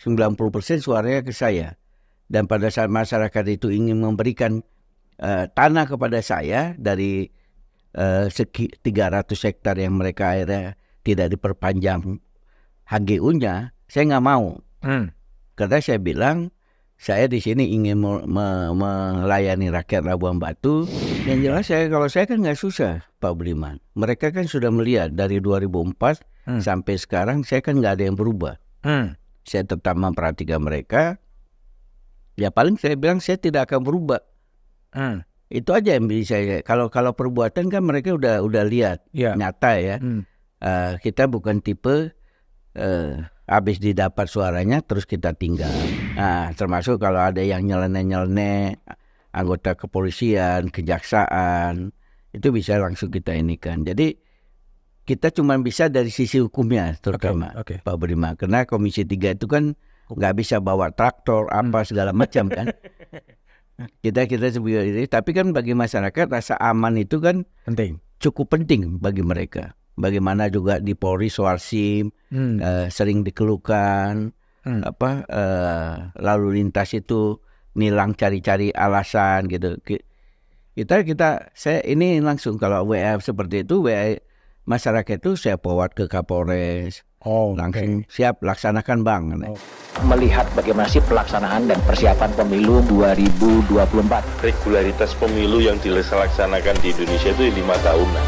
90% suaranya ke saya. Dan pada saat masyarakat itu ingin memberikan tanah kepada saya dari 300 hektar yang mereka akhirnya tidak diperpanjang HGU-nya, saya nggak mau. Karena saya bilang, saya di sini ingin melayani rakyat Labuan Batu. Yang jelas kalau saya kan nggak susah, Pak Budiman. Mereka kan sudah melihat dari 2004 sampai sekarang, saya kan nggak ada yang berubah. Saya tetap memperhatikan mereka. Ya paling saya bilang saya tidak akan berubah. Itu aja yang bisa saya. Kalau perbuatan kan mereka udah lihat nyata ya. Kita bukan tipe habis didapat suaranya terus kita tinggal. Nah, termasuk kalau ada yang nyeleneh anggota kepolisian, kejaksaan, itu bisa langsung kita inikan. Jadi kita cuma bisa dari sisi hukumnya terutama, Pak Budiman. Karena Komisi 3 itu kan nggak bisa bawa traktor apa segala macam kan. Kita sebagai ini, tapi kan bagi masyarakat rasa aman itu kan cukup penting bagi mereka. Bagaimana juga di Polri soal SIM sering dikeluhkan, lalu lintas itu nilang cari-cari alasan gitu. Saya ini langsung kalau WA seperti itu, WA masyarakat itu saya forward ke Kapolres. Langsung siap laksanakan Bang. Melihat bagaimana sih pelaksanaan dan persiapan pemilu 2024. Regularitas pemilu yang dilaksanakan di Indonesia itu 5 tahunan.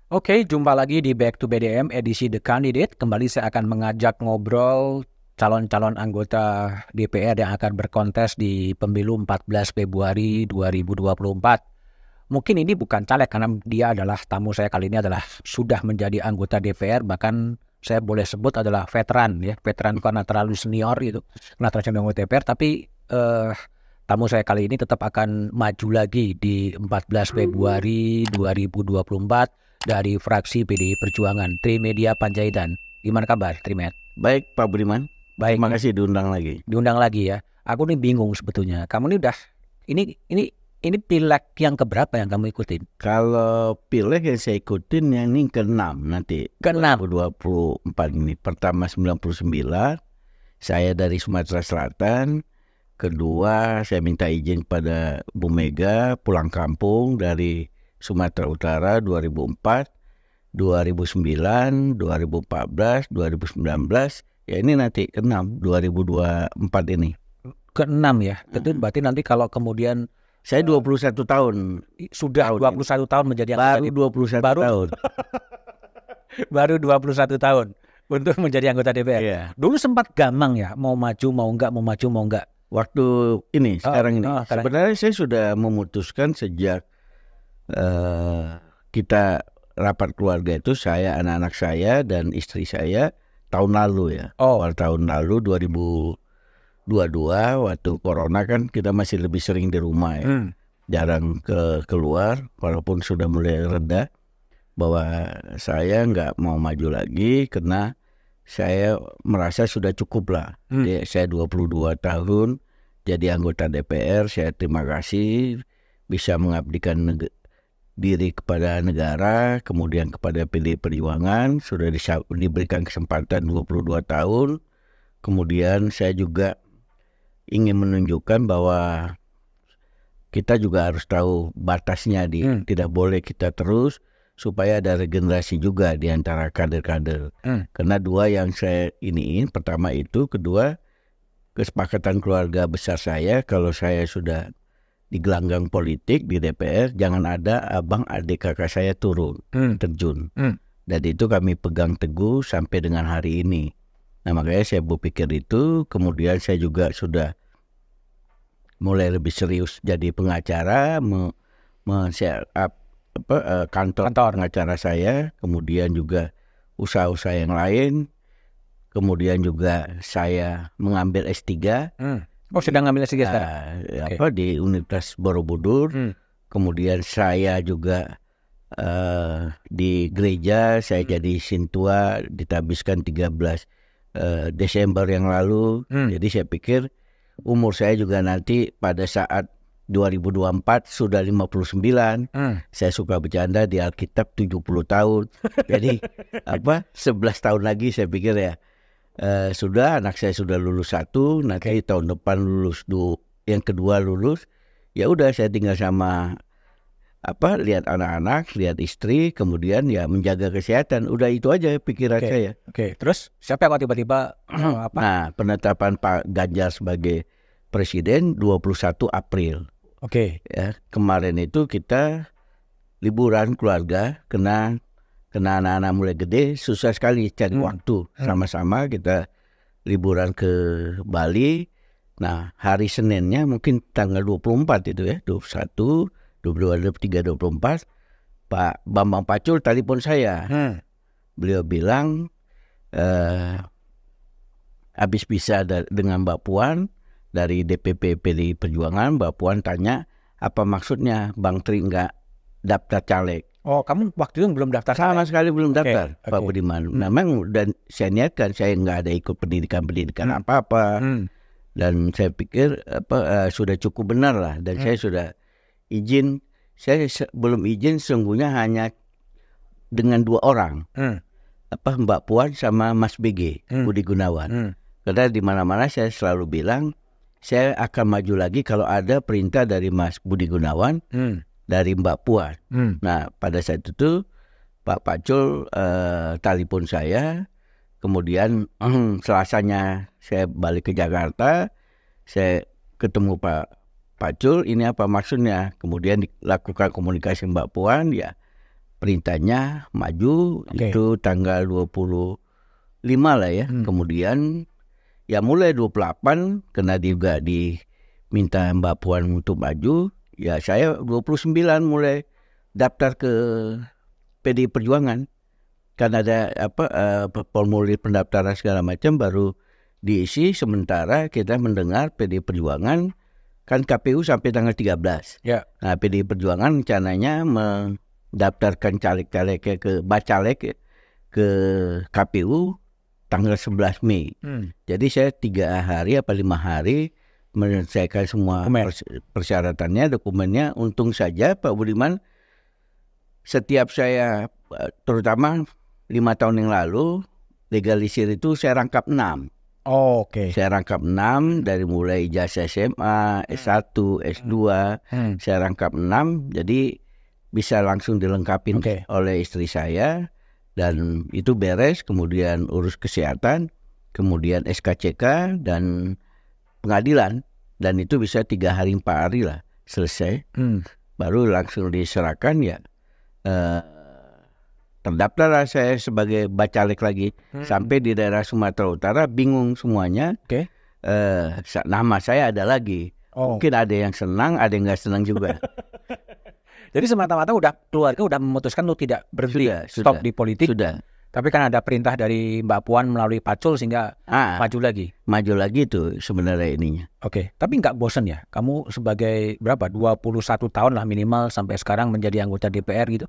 Oke, jumpa lagi di Back to BDM edisi The Candidate. Kembali saya akan mengajak ngobrol calon-calon anggota DPR yang akan berkontes di pemilu 14 Februari 2024. Mungkin ini bukan caleg karena dia adalah tamu saya kali ini adalah sudah menjadi anggota DPR, bahkan saya boleh sebut adalah veteran ya. Veteran karena terlalu senior gitu. Karena terlalu senior anggota DPR, tapi tamu saya kali ini tetap akan maju lagi di 14 Februari 2024 dari fraksi PDI Perjuangan, Trimedia Panjaitan. Gimana kabar, Trimed? Baik, Pak Budiman. Baik. Terima kasih diundang lagi. Diundang lagi ya. Aku nih bingung sebetulnya. Kamu ini udah ini pileg yang keberapa yang kamu ikutin? Kalau pileg yang saya ikutin yang ini ke-6 nanti. Ke-6 2024 ini. Pertama 99, saya dari Sumatera Selatan. Kedua, saya minta izin pada Bu Mega pulang kampung dari Sumatera Utara 2004, 2009, 2014, 2019. Ya ini nanti ke-6, 2024 ini. Ke-6 ya. Itu berarti nanti kalau kemudian saya 21 tahun. Sudah 21 tahun menjadi anggota DPR. Baru 21 tahun. Baru 21 tahun untuk menjadi anggota DPR. Yeah. Dulu sempat gamang ya, mau maju mau enggak. Waktu ini, sekarang ini. Sekarang. Sebenarnya saya sudah memutuskan sejak kita rapat keluarga itu, saya, anak-anak saya, dan istri saya tahun lalu ya. Awal tahun lalu 2022 waktu corona kan kita masih lebih sering di rumah ya. Jarang keluar walaupun sudah mulai reda, bahwa saya nggak mau maju lagi karena saya merasa sudah cukup lah. Saya 22 tahun jadi anggota DPR, saya terima kasih bisa mengabdikan diri kepada negara, kemudian kepada PDI Perjuangan, sudah diberikan kesempatan 22 tahun. Kemudian saya juga ingin menunjukkan bahwa kita juga harus tahu batasnya, tidak boleh kita terus, supaya ada regenerasi juga di antara kader-kader. Karena dua yang saya iniin, pertama itu, kedua kesepakatan keluarga besar saya, kalau saya sudah di gelanggang politik di DPR, jangan ada abang adik kakak saya turun, terjun. Dan itu kami pegang teguh sampai dengan hari ini. Nah makanya saya berpikir itu, kemudian saya juga sudah mulai lebih serius jadi pengacara, men-set up kantor pengacara saya, kemudian juga usaha-usaha yang lain, kemudian juga saya mengambil S3. Sedang ngambil S3 di Universitas Borobudur. Kemudian saya juga di gereja, saya jadi sintua, ditabiskan 13 Desember yang lalu. Jadi saya pikir umur saya juga nanti pada saat 2024 sudah 59. Saya suka bercanda di Alkitab 70 tahun. Jadi 11 tahun lagi saya pikir ya. Sudah anak saya sudah lulus 1, nanti tahun depan lulus yang kedua lulus. Ya udah saya tinggal sama lihat anak-anak, lihat istri, kemudian ya menjaga kesehatan. Udah itu aja pikiran saya. Terus siapa yang tiba-tiba Nah, penetapan Pak Ganjar sebagai presiden 21 April. Ya, kemarin itu kita liburan keluarga, kena anak-anak mulai gede, susah sekali cari waktu. Sama-sama kita liburan ke Bali. Nah, hari Seninnya mungkin tanggal 24 itu ya, 21, 22, 23, 24, Pak Bambang Pacul telepon saya. Beliau bilang habis pisah dengan Mbak Puan dari DPP PDI Perjuangan. Mbak Puan tanya, apa maksudnya Bang Tri nggak daftar caleg? Oh, kamu waktu itu belum daftar? Sama sekali belum daftar, Pak Budiman. Memang dan saya niatkan, saya nggak ada ikut pendidikan apa-apa. Dan saya pikir sudah cukup benar lah. Dan saya sudah izin. Saya belum izin sesungguhnya hanya dengan 2 orang. Mbak Puan sama Mas BG, Budi Gunawan. Karena di mana-mana saya selalu bilang, saya akan maju lagi kalau ada perintah dari Mas Budi Gunawan, dari Mbak Puan. Nah, pada saat itu Pak Pacul telepon saya, kemudian Selasanya saya balik ke Jakarta, saya ketemu Pak Pacul, ini apa maksudnya? Kemudian dilakukan komunikasi Mbak Puan, ya perintahnya maju, itu tanggal 25 lah ya. Kemudian ya mulai 28 karena juga diminta Mbak Puan untuk maju, ya saya 29 mulai daftar ke PDI Perjuangan. Kan ada formulir pendaftaran segala macam baru diisi, sementara kita mendengar PDI Perjuangan kan KPU sampai tanggal 13. Nah, PDI Perjuangan rencananya mendaftarkan caleg-caleg ke Bacalek ke KPU tanggal 11 Mei. Jadi saya 3 hari apa 5 hari menyelesaikan semua persyaratannya, dokumennya. Untung saja Pak Budiman, setiap saya terutama 5 tahun yang lalu legalisir itu saya rangkap 6. Saya rangkap 6 dari mulai ijazah SMA, S1, S2, saya rangkap 6. Jadi bisa langsung dilengkapi oleh istri saya. Dan itu beres, kemudian urus kesehatan, kemudian SKCK dan pengadilan. Dan itu bisa 3 hari 4 hari lah selesai. Baru langsung diserahkan ya. Terdaftarlah saya sebagai bacalek lagi. Sampai di daerah Sumatera Utara bingung semuanya. Nama saya ada lagi. Mungkin ada yang senang, ada yang gak senang juga. Jadi semata-mata keluarga udah memutuskan untuk tidak berhenti stop di politik. Sudah. Tapi kan ada perintah dari Mbak Puan melalui Pacul sehingga maju lagi. Maju lagi itu sebenarnya ininya. Tapi nggak bosan ya? Kamu sebagai 21 tahun lah minimal sampai sekarang menjadi anggota DPR gitu?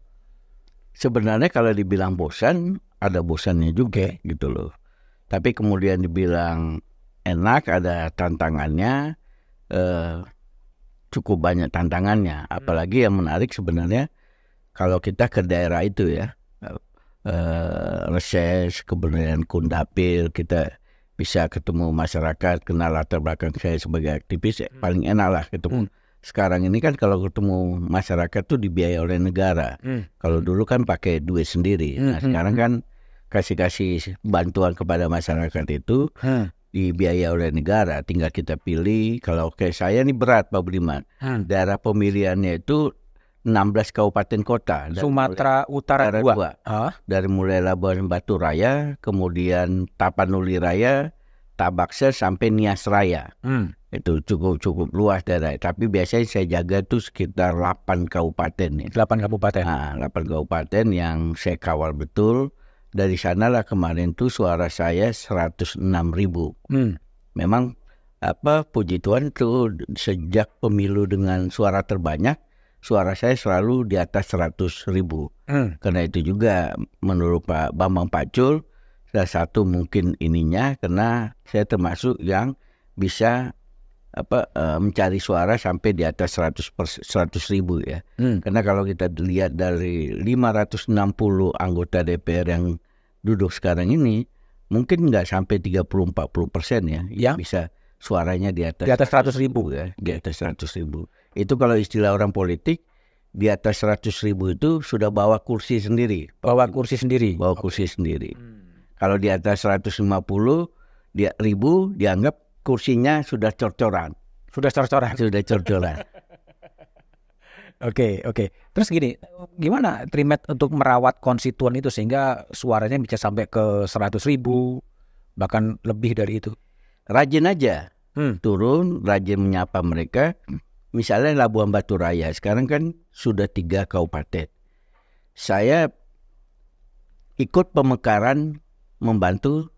Sebenarnya kalau dibilang bosan, ada bosannya juga gitu loh. Tapi kemudian dibilang enak, ada tantangannya. Cukup banyak tantangannya, apalagi yang menarik sebenarnya kalau kita ke daerah itu ya, reses, kemudian Kundapil, kita bisa ketemu masyarakat, kenal latar belakang saya sebagai aktivis, paling enak lah ketemu. Sekarang ini kan kalau ketemu masyarakat tuh dibiayai oleh negara, kalau dulu kan pakai duit sendiri. Nah sekarang kan kasih bantuan kepada masyarakat itu dibiayai oleh negara, tinggal kita pilih. Kalau kayak saya ini berat Pak Budiman, daerah pemilihannya itu 16 kabupaten kota. Sumatera Utara 2. Dari mulai Labuan Batu Raya, kemudian Tapanuli Raya, Tabaksel sampai Nias Raya. Itu cukup luas daerah. Tapi biasanya saya jaga tuh sekitar 8 kabupaten. 8 kabupaten. Nah, 8 kabupaten yang saya kawal betul. Dari sanalah kemarin tuh suara saya 106.000. Memang puji Tuhan tuh sejak pemilu dengan suara terbanyak, suara saya selalu di atas 100.000. Karena itu juga menurut Pak Bambang Pacul, salah satu mungkin ininya karena saya termasuk yang bisa mencari suara sampai di atas 100.000 ya. Karena kalau kita lihat dari 560 anggota DPR yang duduk sekarang ini, mungkin nggak sampai 30-40% ya, bisa suaranya di atas 100.000 ya, di atas 100.000. Itu kalau istilah orang politik, di atas 100.000 itu sudah bawa kursi sendiri. Bawa kursi sendiri. Kalau di atas 150 ribu dianggap kursinya sudah cor-coran. Sudah cor-coran. Oke. Terus gimana Trimet untuk merawat konstituen itu sehingga suaranya bisa sampai ke 100.000 bahkan lebih dari itu? Rajin aja, turun, rajin menyapa mereka. Misalnya Labuan Batu Raya, sekarang kan sudah 3 kabupaten. Saya ikut pemekaran membantu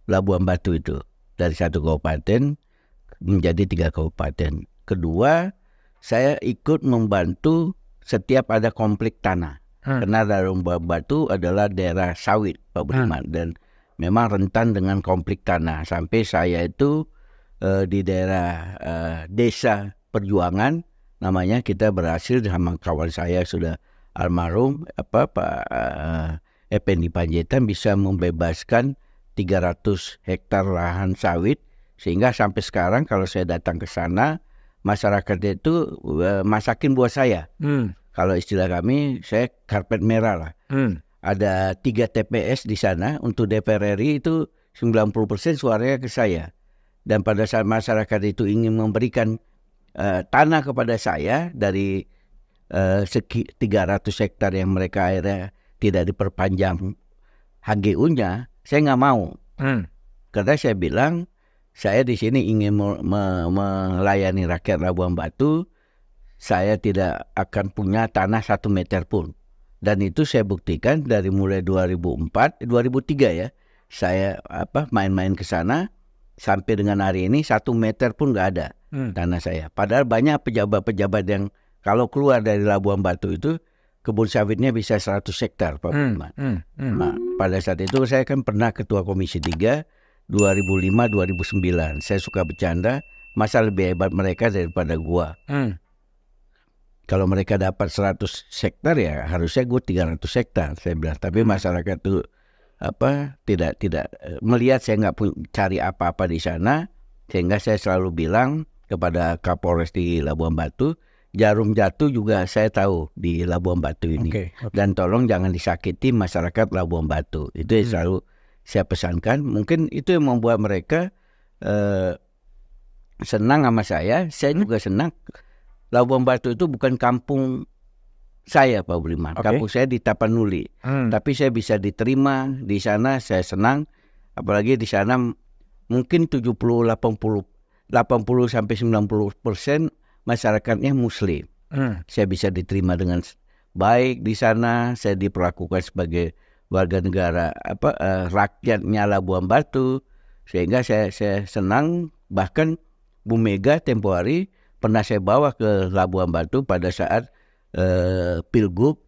Labuan Batu itu. Dari 1 kabupaten menjadi 3 kabupaten. Kedua, saya ikut membantu setiap ada konflik tanah. Karena Labuan Batu adalah daerah sawit, Pak Budiman. Dan memang rentan dengan konflik tanah. Sampai saya itu di daerah desa Perjuangan, namanya, kita berhasil sama kawan saya sudah almarhum Pak Effendi Panjaitan bisa membebaskan 300 hektar lahan sawit, sehingga sampai sekarang kalau saya datang ke sana, masyarakat itu masakin buat saya. Kalau istilah kami, saya karpet merah lah. Ada 3 TPS di sana, untuk DPR RI itu 90% suaranya ke saya. Dan pada saat masyarakat itu ingin memberikan tanah kepada saya dari 300 hektar yang mereka akhirnya tidak diperpanjang HGU-nya, saya nggak mau. Karena saya bilang, saya di sini ingin melayani rakyat Labuan Batu, saya tidak akan punya tanah 1 meter pun. Dan itu saya buktikan dari mulai 2003 ya, saya main-main ke sana, sampai dengan hari ini 1 meter pun nggak ada tanah saya. Padahal banyak pejabat-pejabat yang kalau keluar dari Labuan Batu itu kebun sawitnya bisa 100 hektar, Pak Budiman. Nah, pada saat itu saya kan pernah ketua Komisi 3 2005-2009. Saya suka bercanda, masa lebih hebat mereka daripada gua. Kalau mereka dapat 100 hektar ya harusnya gue 300 hektar, saya bilang. Tapi masyarakat itu tidak melihat saya nggak cari apa-apa di sana, sehingga saya selalu bilang kepada Kapolres di Labuan Batu, jarum jatuh juga saya tahu di Labuan Batu ini. Okay. Dan tolong jangan disakiti masyarakat Labuan Batu. Itu yang selalu saya pesankan. Mungkin itu yang membuat mereka senang sama saya. Saya juga senang. Labuan Batu itu bukan kampung saya, Pak Budiman. Okay. Kampung saya di Tapanuli. Tapi saya bisa diterima di sana, saya senang. Apalagi di sana mungkin 80 sampai 90% masyarakatnya Muslim. Saya bisa diterima dengan baik di sana. Saya diperlakukan sebagai warga negara rakyatnya Labuan Batu, sehingga saya senang. Bahkan Bu Mega tempo hari pernah saya bawa ke Labuan Batu pada saat Pilgub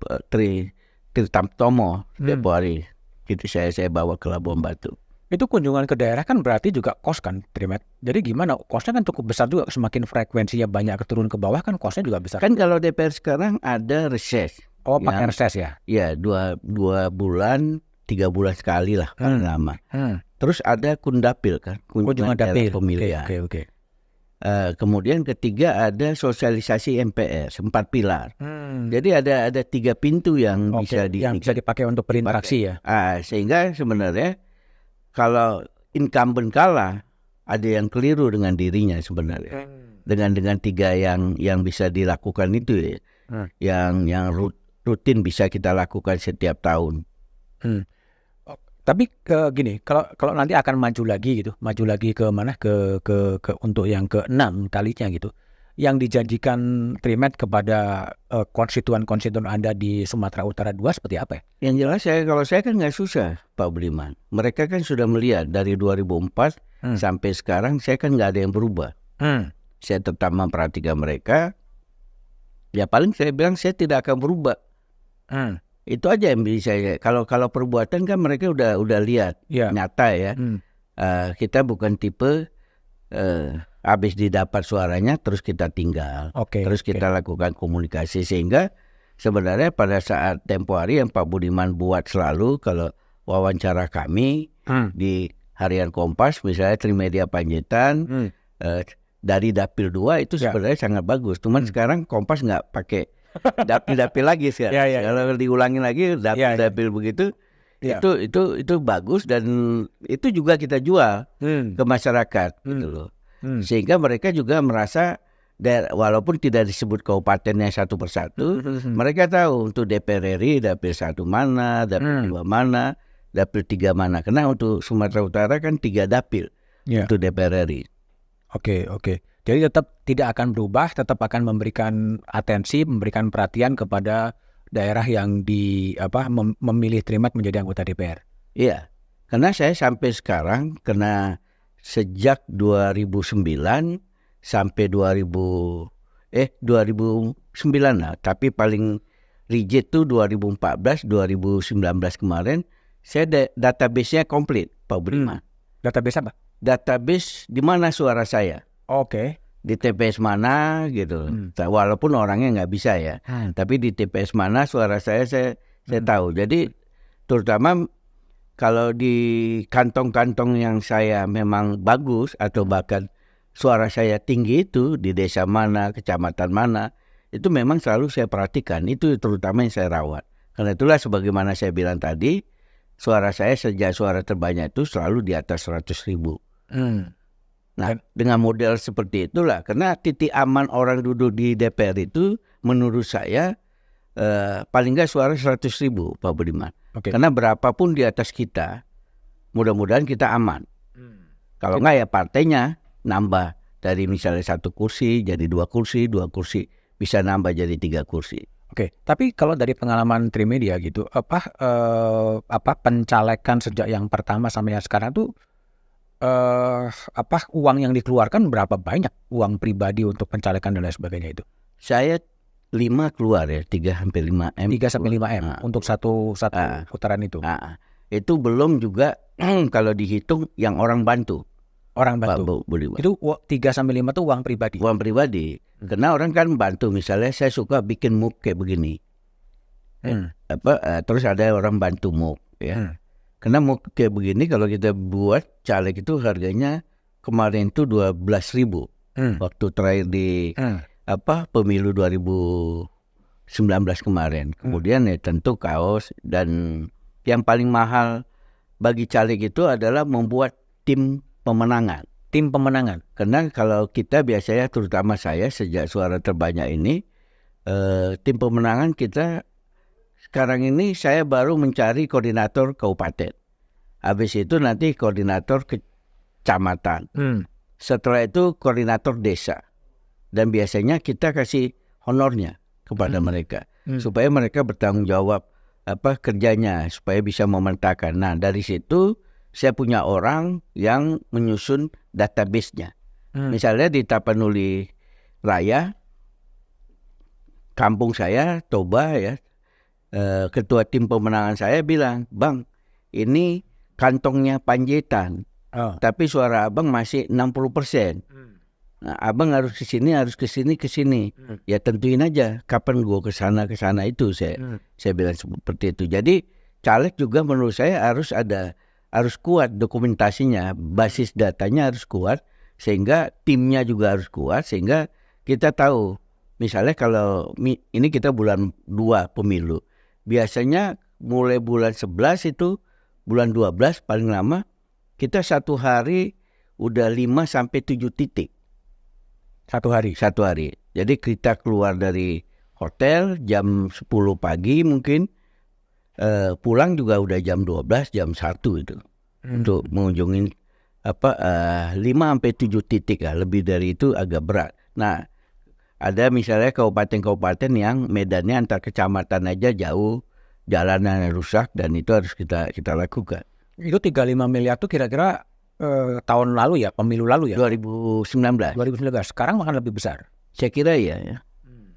Tirtamtomo tempo hari. Itu saya bawa ke Labuan Batu. Itu kunjungan ke daerah kan berarti juga kos kan, Trimet? Jadi gimana? Kosnya kan cukup besar juga. Semakin frekuensinya banyak turun ke bawah kan kosnya juga besar. Kan kalau DPR sekarang ada reses. Oh, pakai reses ya? Iya, 2 bulan, 3 bulan sekali lah paling lama. Terus ada Kundapil kan, kunjungan dapil pemilihan. Oke. Kemudian ketiga ada sosialisasi MPS, 4 pilar. Jadi ada 3 pintu yang bisa dipakai untuk berinteraksi ya. Sehingga sebenarnya kalau incumbent kalah, ada yang keliru dengan dirinya sebenarnya. Dengan 3 yang bisa dilakukan itu ya. Yang rutin bisa kita lakukan setiap tahun. Tapi gini, kalau nanti akan maju lagi ke mana ke untuk yang ke-6 kalinya gitu, yang dijanjikan Trimet kepada konstituen-konstituen Anda di Sumatera Utara 2 seperti apa ya? Yang jelas kalau saya kan nggak susah, Pak Budiman. Mereka kan sudah melihat dari 2004 sampai sekarang saya kan nggak ada yang berubah. Saya tetap memperhatikan mereka. Ya paling saya bilang saya tidak akan berubah. Itu aja yang bisa saya. Kalau perbuatan kan mereka udah lihat nyata ya. Kita bukan tipe habis didapat suaranya terus kita tinggal. Terus kita lakukan komunikasi sehingga sebenarnya pada saat tempo hari yang Pak Budiman buat selalu kalau wawancara kami di Harian Kompas misalnya Trimedia Panjaitan dari Dapil 2 itu sebenarnya sangat bagus. Cuman sekarang Kompas nggak pakai dapil-dapil lagi sih. Kalau diulangi lagi dapil begitu itu bagus dan itu juga kita jual ke masyarakat gitu loh. Sehingga mereka juga merasa walaupun tidak disebut kabupatennya satu persatu, mereka tahu untuk DPR RI dapil 1 mana, dapil 2 mana, dapil 3 mana. Karena untuk Sumatera Utara kan 3 dapil untuk DPR RI. Oke. Jadi tetap tidak akan berubah, tetap akan memberikan atensi, memberikan perhatian kepada daerah yang memilih Trimat menjadi anggota DPR. Iya, karena saya sampai sekarang sejak 2009 sampai 2009 lah, tapi paling rigid tuh 2014 2019 kemarin saya database-nya komplit Pak Budiman. Database apa? Database di mana suara saya. Di TPS mana gitu. Walaupun orangnya nggak bisa ya. Tapi di TPS mana suara saya tahu. Jadi terutama kalau di kantong-kantong yang saya memang bagus atau bahkan suara saya tinggi itu di desa mana, kecamatan mana, itu memang selalu saya perhatikan. Itu terutama yang saya rawat. Karena itulah sebagaimana saya bilang tadi, suara saya sejak suara terbanyak itu selalu di atas 100.000. Nah, dengan model seperti itulah, karena titik aman orang duduk di DPR itu menurut saya paling nggak suara 100.000 Pak Budiman. Karena berapapun di atas kita, mudah-mudahan kita aman. Kalau nggak ya partainya nambah dari misalnya 1 kursi jadi 2 kursi, 2 kursi bisa nambah jadi 3 kursi. Tapi kalau dari pengalaman Trimedia gitu, pencalekan sejak yang pertama sampai yang sekarang tuh uang yang dikeluarkan berapa banyak uang pribadi untuk pencalekan dan lain sebagainya itu? Saya 5 keluar ya, 3-5 M. 3-5 M untuk satu putaran itu. Itu belum juga kalau dihitung yang orang bantu. Pak Budiman. Itu 3-5 itu uang pribadi. Uang pribadi. Karena orang kan bantu, misalnya saya suka bikin muk kayak begini. Terus ada orang bantu muk ya. Karena muk kayak begini kalau kita buat caleg itu harganya kemarin itu 12.000. Waktu terakhir di pemilu 2019 kemarin. Kemudian ya tentu kaos, dan yang paling mahal bagi caleg itu adalah membuat tim pemenangan. Karena kalau kita biasanya, terutama saya sejak suara terbanyak ini, tim pemenangan kita sekarang ini saya baru mencari koordinator kabupaten. Habis itu nanti koordinator kecamatan. Setelah itu koordinator desa. Dan biasanya kita kasih honornya kepada mereka supaya mereka bertanggung jawab kerjanya, supaya bisa memetakan. Nah, dari situ saya punya orang yang menyusun database-nya. Misalnya di Tapanuli Raya, kampung saya, Toba ya, ketua tim pemenangan saya bilang, "Bang, ini kantongnya Panjaitan, tapi suara abang masih 60%. Nah, abang harus ke sini, ke sini. Ya tentuin aja kapan gua ke sana itu." Saya bilang seperti itu. Jadi caleg juga menurut saya harus kuat dokumentasinya, basis datanya harus kuat, sehingga timnya juga harus kuat, sehingga kita tahu. Misalnya kalau ini kita bulan 2 pemilu, biasanya mulai bulan 11 itu, bulan 12 paling lama, kita satu hari udah 5-7 titik. Satu hari? Jadi kita keluar dari hotel jam 10 pagi mungkin, pulang juga udah jam 12, jam 1 itu. Untuk mengunjungi 5-7 titik lah, lebih dari itu agak berat. Nah, ada misalnya kabupaten-kabupaten yang medannya antar kecamatan aja jauh, jalanan rusak, dan itu harus kita lakukan. Itu 35 miliar itu kira-kira tahun lalu ya, pemilu lalu ya? 2019. Sekarang akan lebih besar. Saya kira ya.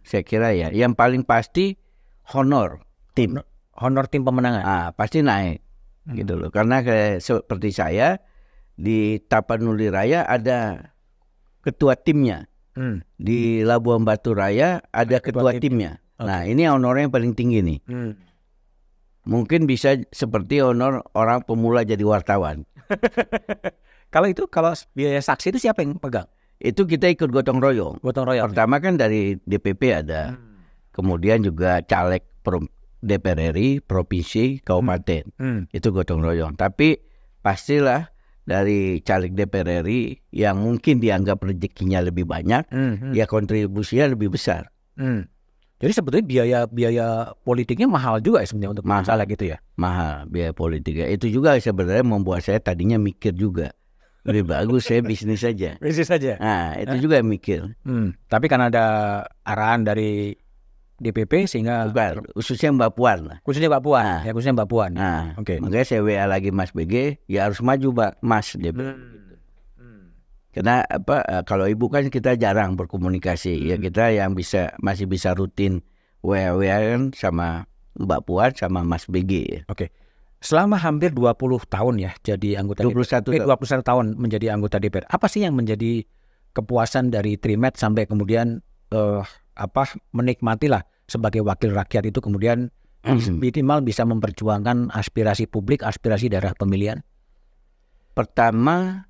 Saya kira ya. Yang paling pasti honor tim. Honor tim pemenangan. Pasti naik. Gitu loh. Karena seperti saya di Tapanuli Raya ada ketua timnya. Di Labuan Batu Raya ada ketua timnya. Nah, ini honor yang paling tinggi nih. Mungkin bisa seperti honor orang pemula jadi wartawan. Kalau biaya saksi itu siapa yang pegang? Itu kita ikut gotong royong. Pertama kan dari DPP ada. Kemudian juga caleg DPR RI, provinsi, kabupaten. Itu gotong royong. Tapi pastilah dari caleg DPR RI yang mungkin dianggap rezekinya lebih banyak, ya kontribusinya lebih besar. Jadi sebetulnya biaya politiknya mahal juga ya sebenarnya untuk masalah gitu ya? Mahal biaya politiknya. Itu juga sebenarnya membuat saya tadinya mikir juga. Lebih bagus saya bisnis saja. Bisnis saja? Nah, itu juga mikir. Tapi karena ada arahan dari DPP sehingga... Bukan, khususnya Mbak Puan. Khususnya Mbak Puan? Ya, khususnya Mbak Puan. Nah, makanya saya WA lagi Mas BG, ya harus maju Mas. Karena kalau ibu kan kita jarang berkomunikasi, ya kita yang masih bisa rutin WA kan sama Mbak Puan sama Mas BG. Oke. Selama hampir 20 tahun ya jadi anggota 21 tahun menjadi anggota DPR. Apa sih yang menjadi kepuasan dari Trimed sampai kemudian menikmatilah sebagai wakil rakyat itu kemudian minimal bisa memperjuangkan aspirasi publik, aspirasi daerah pemilihan? Pertama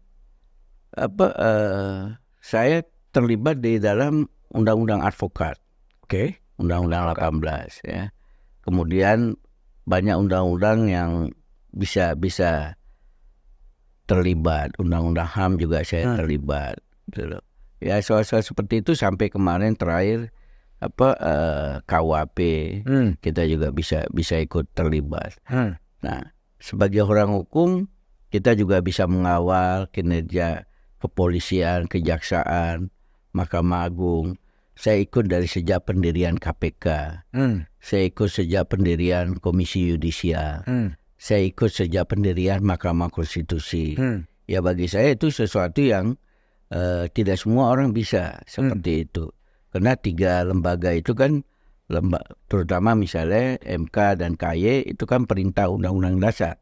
saya terlibat di dalam undang-undang advokat. Oke. Undang-undang 18 ya. Kemudian banyak undang-undang yang bisa terlibat. Undang-undang HAM juga saya terlibat. Gitu. Ya soal-soal seperti itu sampai kemarin terakhir KUHP kita juga bisa ikut terlibat. Nah, sebagai orang hukum kita juga bisa mengawal kinerja kepolisian, kejaksaan, Mahkamah Agung. Saya ikut dari sejak pendirian KPK. Saya ikut sejak pendirian Komisi Yudisial. Saya ikut sejak pendirian Mahkamah Konstitusi. Ya bagi saya itu sesuatu yang tidak semua orang bisa seperti itu. Karena 3 lembaga itu kan terutama misalnya MK dan KY itu kan perintah undang-undang dasar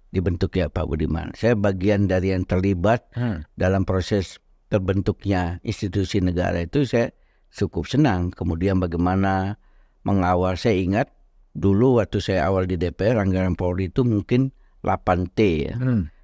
dibentuknya Pak Budiman. Saya bagian dari yang terlibat dalam proses terbentuknya institusi negara itu. Saya cukup senang. Kemudian bagaimana mengawal, saya ingat dulu waktu saya awal di DPR anggaran Polri itu mungkin 8T ya.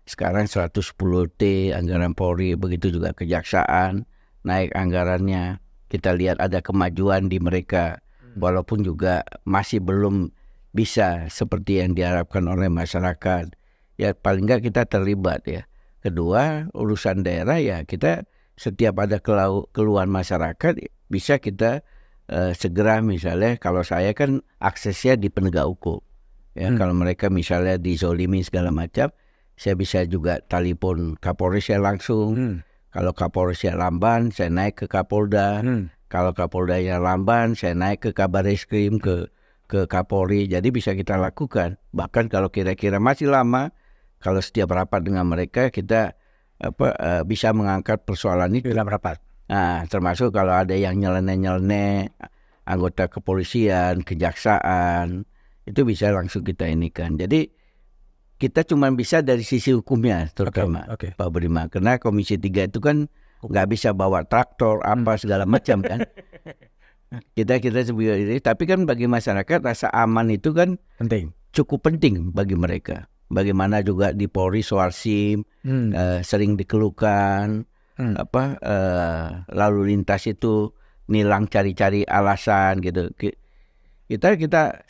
Sekarang 110T anggaran Polri, begitu juga kejaksaan naik anggarannya. Kita lihat ada kemajuan di mereka. Walaupun juga masih belum bisa seperti yang diharapkan oleh masyarakat. Ya paling enggak kita terlibat ya. Kedua, urusan daerah ya kita setiap ada keluhan masyarakat bisa kita segera misalnya kalau saya kan aksesnya di penegak hukum. Ya kalau mereka misalnya dizolimi segala macam, saya bisa juga telepon Kapolresnya langsung. Kalau Kapolresnya lamban, saya naik ke Kapolda. Kalau Kapoldanya lamban, saya naik ke Kabareskrim, ke Kapolri. Jadi bisa kita lakukan. Bahkan kalau kira-kira masih lama, kalau setiap rapat dengan mereka kita bisa mengangkat persoalan itu dalam rapat. Nah, termasuk kalau ada yang nyeleneh-nyeleneh, anggota kepolisian, kejaksaan, itu bisa langsung kita inikan. Jadi kita cuma bisa dari sisi hukumnya terutama Pak Budiman. Karena Komisi 3 itu kan nggak bisa bawa traktor apa segala macam kan. Kita sebenarnya, tapi kan bagi masyarakat rasa aman itu kan cukup penting bagi mereka. Bagaimana juga di Polri soal SIM sering dikeluhkan, lalu lintas itu nilang cari-cari alasan gitu.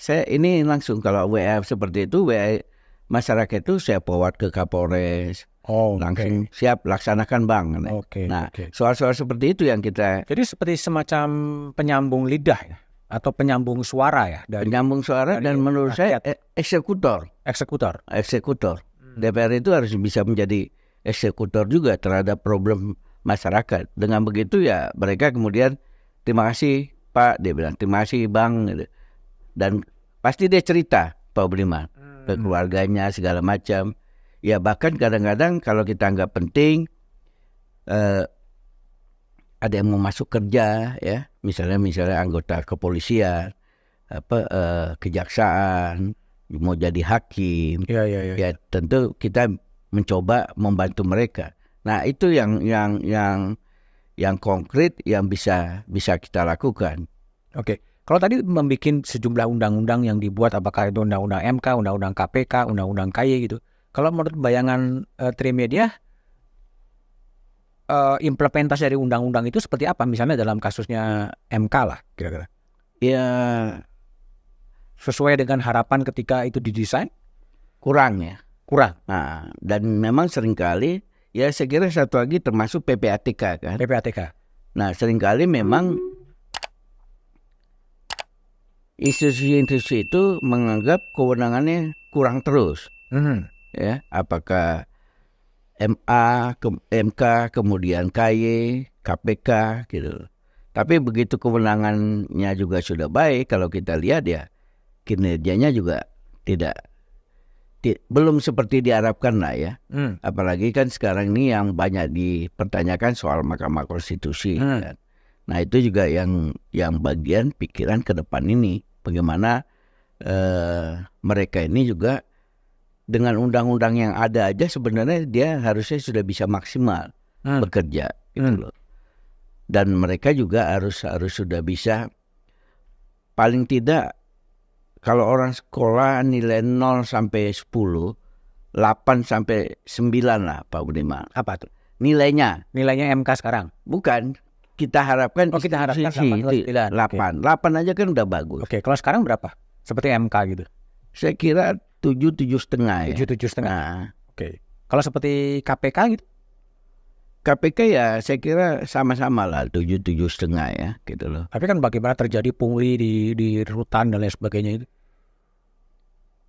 Saya ini langsung kalau WA seperti itu, WA masyarakat itu saya forward ke Kapolres. Langsung siap laksanakan Bang. Soal-soal seperti itu yang kita. Jadi seperti semacam penyambung lidah ya, atau penyambung suara ya. Penyambung suara dan menurut saya eksekutor. DPR itu harus bisa menjadi eksekutor juga terhadap problem masyarakat. Dengan begitu ya mereka kemudian terima kasih Pak, dia bilang terima kasih Bang. Dan pasti dia cerita Pak Budiman ke keluarganya segala macam. Ya bahkan kadang-kadang kalau kita anggap penting, ada yang mau masuk kerja ya, misalnya anggota kepolisian, kejaksaan, mau jadi hakim, ya tentu kita mencoba membantu mereka. Nah itu yang yang konkret yang bisa kita lakukan. Oke. Kalau tadi membuat sejumlah undang-undang yang dibuat, apakah itu undang-undang MK, undang-undang KPK, undang-undang KY gitu. Kalau menurut bayangan Trimedia, implementasi dari undang-undang itu seperti apa? Misalnya dalam kasusnya MK lah, kira-kira. Ya Sesuai dengan harapan ketika itu didesain? kurang ya. Kurang. Nah, dan memang seringkali ya saya kira satu lagi termasuk PPATK kan. PPATK. Nah, seringkali memang institusi-institusi itu menganggap kewenangannya kurang terus. Ya, apakah MK, kemudian KY, KPK gitu. Tapi begitu kewenangannya juga sudah baik, kalau kita lihat ya kinerjanya juga belum seperti diharapkan lah ya. Apalagi kan sekarang ini yang banyak dipertanyakan soal Mahkamah Konstitusi. Kan. Nah itu juga yang bagian pikiran ke depan ini. Bagaimana mereka ini juga dengan undang-undang yang ada aja sebenarnya dia harusnya sudah bisa maksimal bekerja gitu loh. Dan mereka juga harus sudah bisa paling tidak kalau orang sekolah nilai 0 sampai 10, 8 sampai 9 lah Pak Budiman. Apa tuh? Nilainya MK sekarang? Bukan. Kita harapkan kita harapkan 8 aja kan udah bagus. Oke, kalau sekarang berapa? Seperti MK gitu. Saya kira 7,5 ya. 7,5. Nah. Oke. Kalau seperti KPK gitu? KPK ya saya kira sama-sama lah 7,5 ya gitu loh. Tapi kan bagaimana terjadi pungli di rutan dan lain sebagainya itu?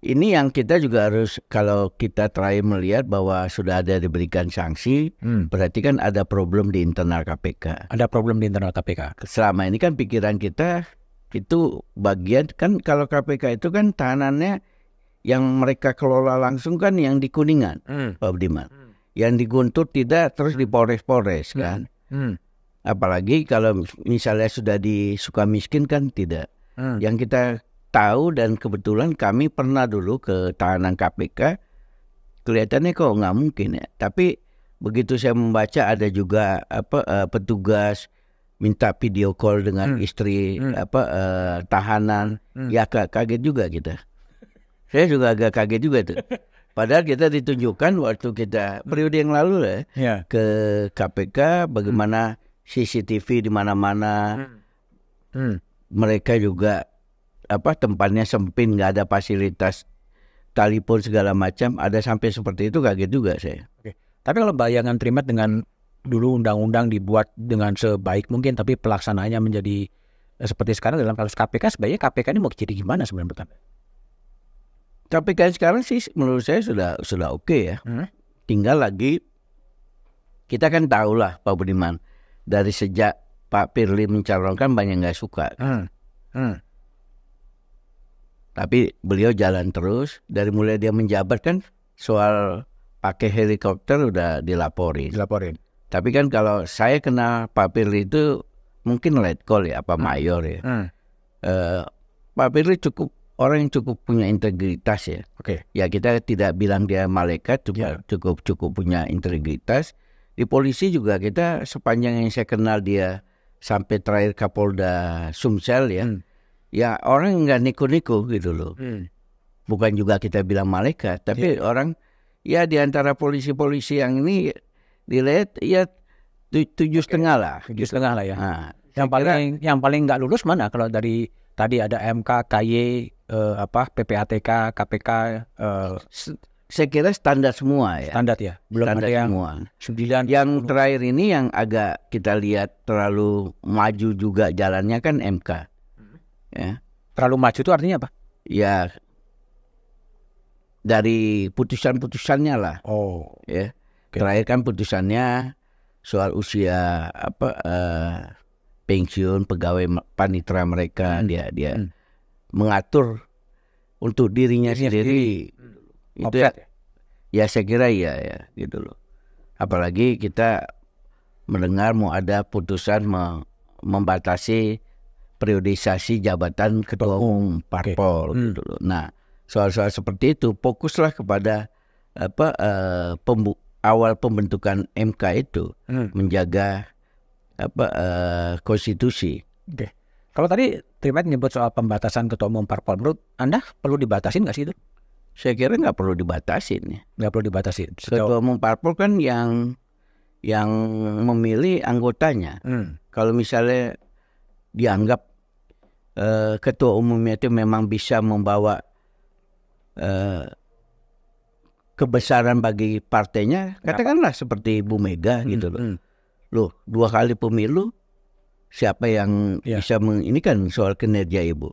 Ini yang kita juga harus, kalau kita try melihat bahwa sudah ada diberikan sanksi, berarti kan ada problem di internal KPK. Ada problem di internal KPK. Selama ini kan pikiran kita itu bagian kan kalau KPK itu kan tahanannya yang mereka kelola langsung kan yang di Kuningan, Pak Budiman. Yang di Guntur tidak, terus di Polres kan. Apalagi kalau misalnya sudah di Sukamiskin kan tidak. Yang kita tahu dan kebetulan kami pernah dulu ke tahanan KPK, kelihatannya kok nggak mungkin ya. Tapi begitu saya membaca ada juga petugas minta video call dengan istri tahanan, ya kaget juga kita. Saya juga agak kaget juga tuh. Padahal kita ditunjukkan waktu kita periode yang lalu ya ke KPK bagaimana CCTV di mana-mana. Mereka juga tempatnya sempit, nggak ada fasilitas telepon segala macam, ada sampai seperti itu, kaget juga saya. Oke. Tapi kalau bayangan Trimet dengan dulu undang-undang dibuat dengan sebaik mungkin, tapi pelaksanaannya menjadi seperti sekarang dalam kasus KPK, sebenarnya KPK ini mau jadi gimana sebenarnya? KPK sekarang sih menurut saya sudah oke ya. Tinggal lagi kita kan tahu lah Pak Budiman, dari sejak Pak Firly mencalonkan banyak nggak suka. Tapi beliau jalan terus. Dari mulai dia menjabat kan soal pakai helikopter udah dilaporin. Tapi kan kalau saya kenal Pak Firly itu mungkin letkol ya, apa mayor ya. Pak Firly orang yang cukup punya integritas ya. Ya kita tidak bilang dia malaikat, cukup punya integritas. Di polisi juga kita sepanjang yang saya kenal dia sampai terakhir Kapolda Sumsel ya. Ya orang nggak niku-niku gitu loh. Bukan juga kita bilang malaikat, tapi orang ya di antara polisi-polisi yang ini dilihat ya 7,5 lah. 7,5 lah ya. Nah, yang paling nggak lulus mana kalau dari tadi ada MK, KY, PPATK, KPK. Saya kira standar semua ya. Standar ya. Belum standar ada yang semua. 9. Yang terakhir ini yang agak kita lihat terlalu maju juga jalannya kan MK. Ya. Terlalu maju itu artinya apa? Ya dari putusan-putusannya lah. Ya. Terakhir kan putusannya soal usia pensiun pegawai panitera mereka, dia mengatur untuk dirinya sendiri. Itu ya saya kira ya gitu loh. Apalagi kita mendengar mau ada putusan membatasi periodisasi jabatan ketua umum parpol gitu loh. Nah, soal-soal seperti itu fokuslah kepada awal pembentukan MK itu menjaga konstitusi. Oke. Kalau tadi Trimet nyebut soal pembatasan ketua umum parpol, menurut Anda perlu dibatasin nggak sih itu? Saya kira nggak perlu dibatasin ya. Nggak perlu dibatasin. Ketua umum parpol kan yang memilih anggotanya. Kalau misalnya dianggap ketua umumnya itu memang bisa membawa kebesaran bagi partainya, katakanlah seperti Bu Mega gitu loh. Loh, 2 kali pemilu, siapa yang bisa ini kan soal kinerja Ibu.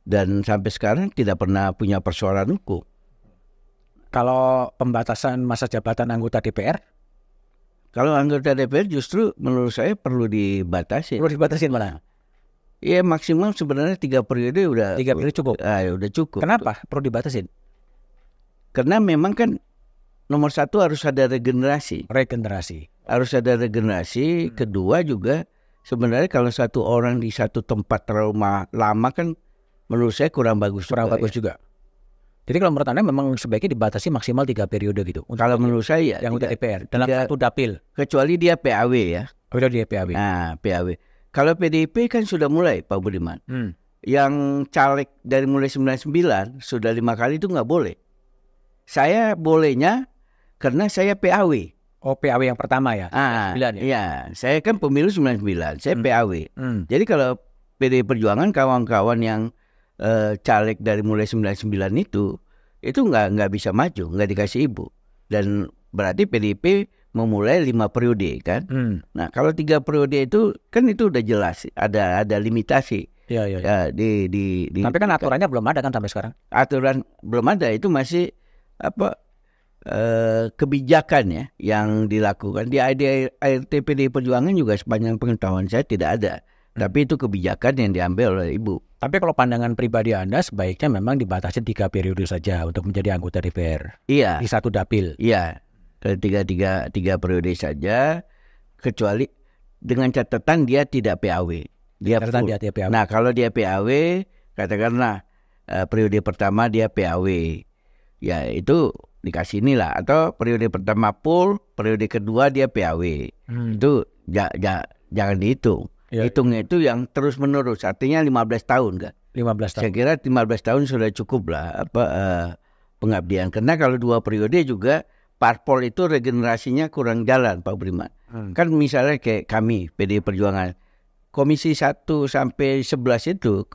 Dan sampai sekarang tidak pernah punya persoalan hukum. Kalau pembatasan masa jabatan anggota DPR? Kalau anggota DPR justru menurut saya perlu dibatasi. Perlu dibatasin mana? Ya maksimal sebenarnya 3 periode udah. 3 periode cukup? Udah cukup. Kenapa perlu dibatasin? Karena memang kan nomor 1 harus ada regenerasi. Harus ada regenerasi. Kedua juga sebenarnya kalau satu orang di satu tempat terlalu lama kan menurut saya kurang bagus juga. Jadi kalau menurut Anda memang sebaiknya dibatasi maksimal 3 periode gitu. Kalau menurut saya yang untuk DPR dalam satu dapil. Kecuali dia PAW ya. Oh, dia PAW. Nah, PAW. Kalau PDIP kan sudah mulai Pak Budiman. Yang caleg dari mulai 99 sudah 5 kali itu nggak boleh. Saya bolehnya karena saya PAW. Oh, PAW yang pertama ya? 99 ya? Iya, saya kan pemilu 99, saya PAW. Jadi kalau PDI Perjuangan kawan-kawan yang caleg dari mulai 99 itu nggak bisa maju, nggak dikasih Ibu. Dan berarti PDIP memulai 5 periode kan? Nah kalau 3 periode itu kan itu udah jelas ada limitasi. Iya. Ya, Tapi kan aturannya belum ada kan sampai sekarang? Aturan belum ada, itu masih kebijakan ya yang dilakukan di ART PDI Perjuangan juga sepanjang pengetahuan saya tidak ada. Tapi itu kebijakan yang diambil oleh Ibu. Tapi kalau pandangan pribadi Anda sebaiknya memang dibatasi 3 periode saja untuk menjadi anggota DPR. Iya. Di satu dapil. Iya. Tiga periode saja, kecuali dengan catatan dia tidak PAW. Dia PAW. Nah kalau dia PAW, katakanlah periode pertama dia PAW, ya itu dikasih inilah. Atau periode pertama full, periode kedua dia PAW. Itu jangan dihitung. Hitungnya itu yang terus menerus, artinya 15 tahun kan? 15 tahun. Saya kira 15 tahun sudah cukup lah pengabdian. Karena kalau 2 periode juga parpol itu regenerasinya kurang jalan Pak Budiman. Kan misalnya kayak kami PDI Perjuangan, Komisi 1 sampai 11 itu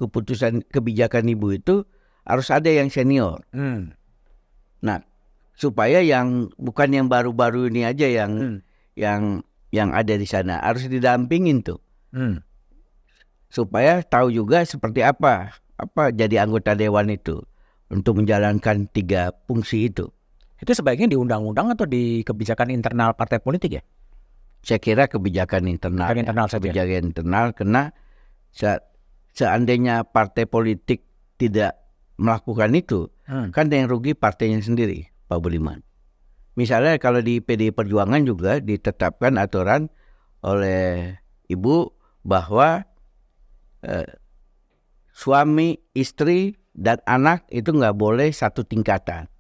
kebijakan Ibu itu harus ada yang senior. Nah, supaya yang bukan yang baru-baru ini aja yang ada di sana, harus didampingin tuh. Supaya tahu juga seperti apa jadi anggota dewan itu untuk menjalankan 3 fungsi itu. Itu sebaiknya di undang-undang atau di kebijakan internal partai politik ya? Saya kira kebijakan internal. Kebijakan internal, karena seandainya partai politik tidak melakukan itu, kan yang rugi partainya sendiri, Pak Budiman. Misalnya kalau di PDI Perjuangan juga ditetapkan aturan oleh Ibu bahwa suami, istri, dan anak itu nggak boleh satu tingkatan.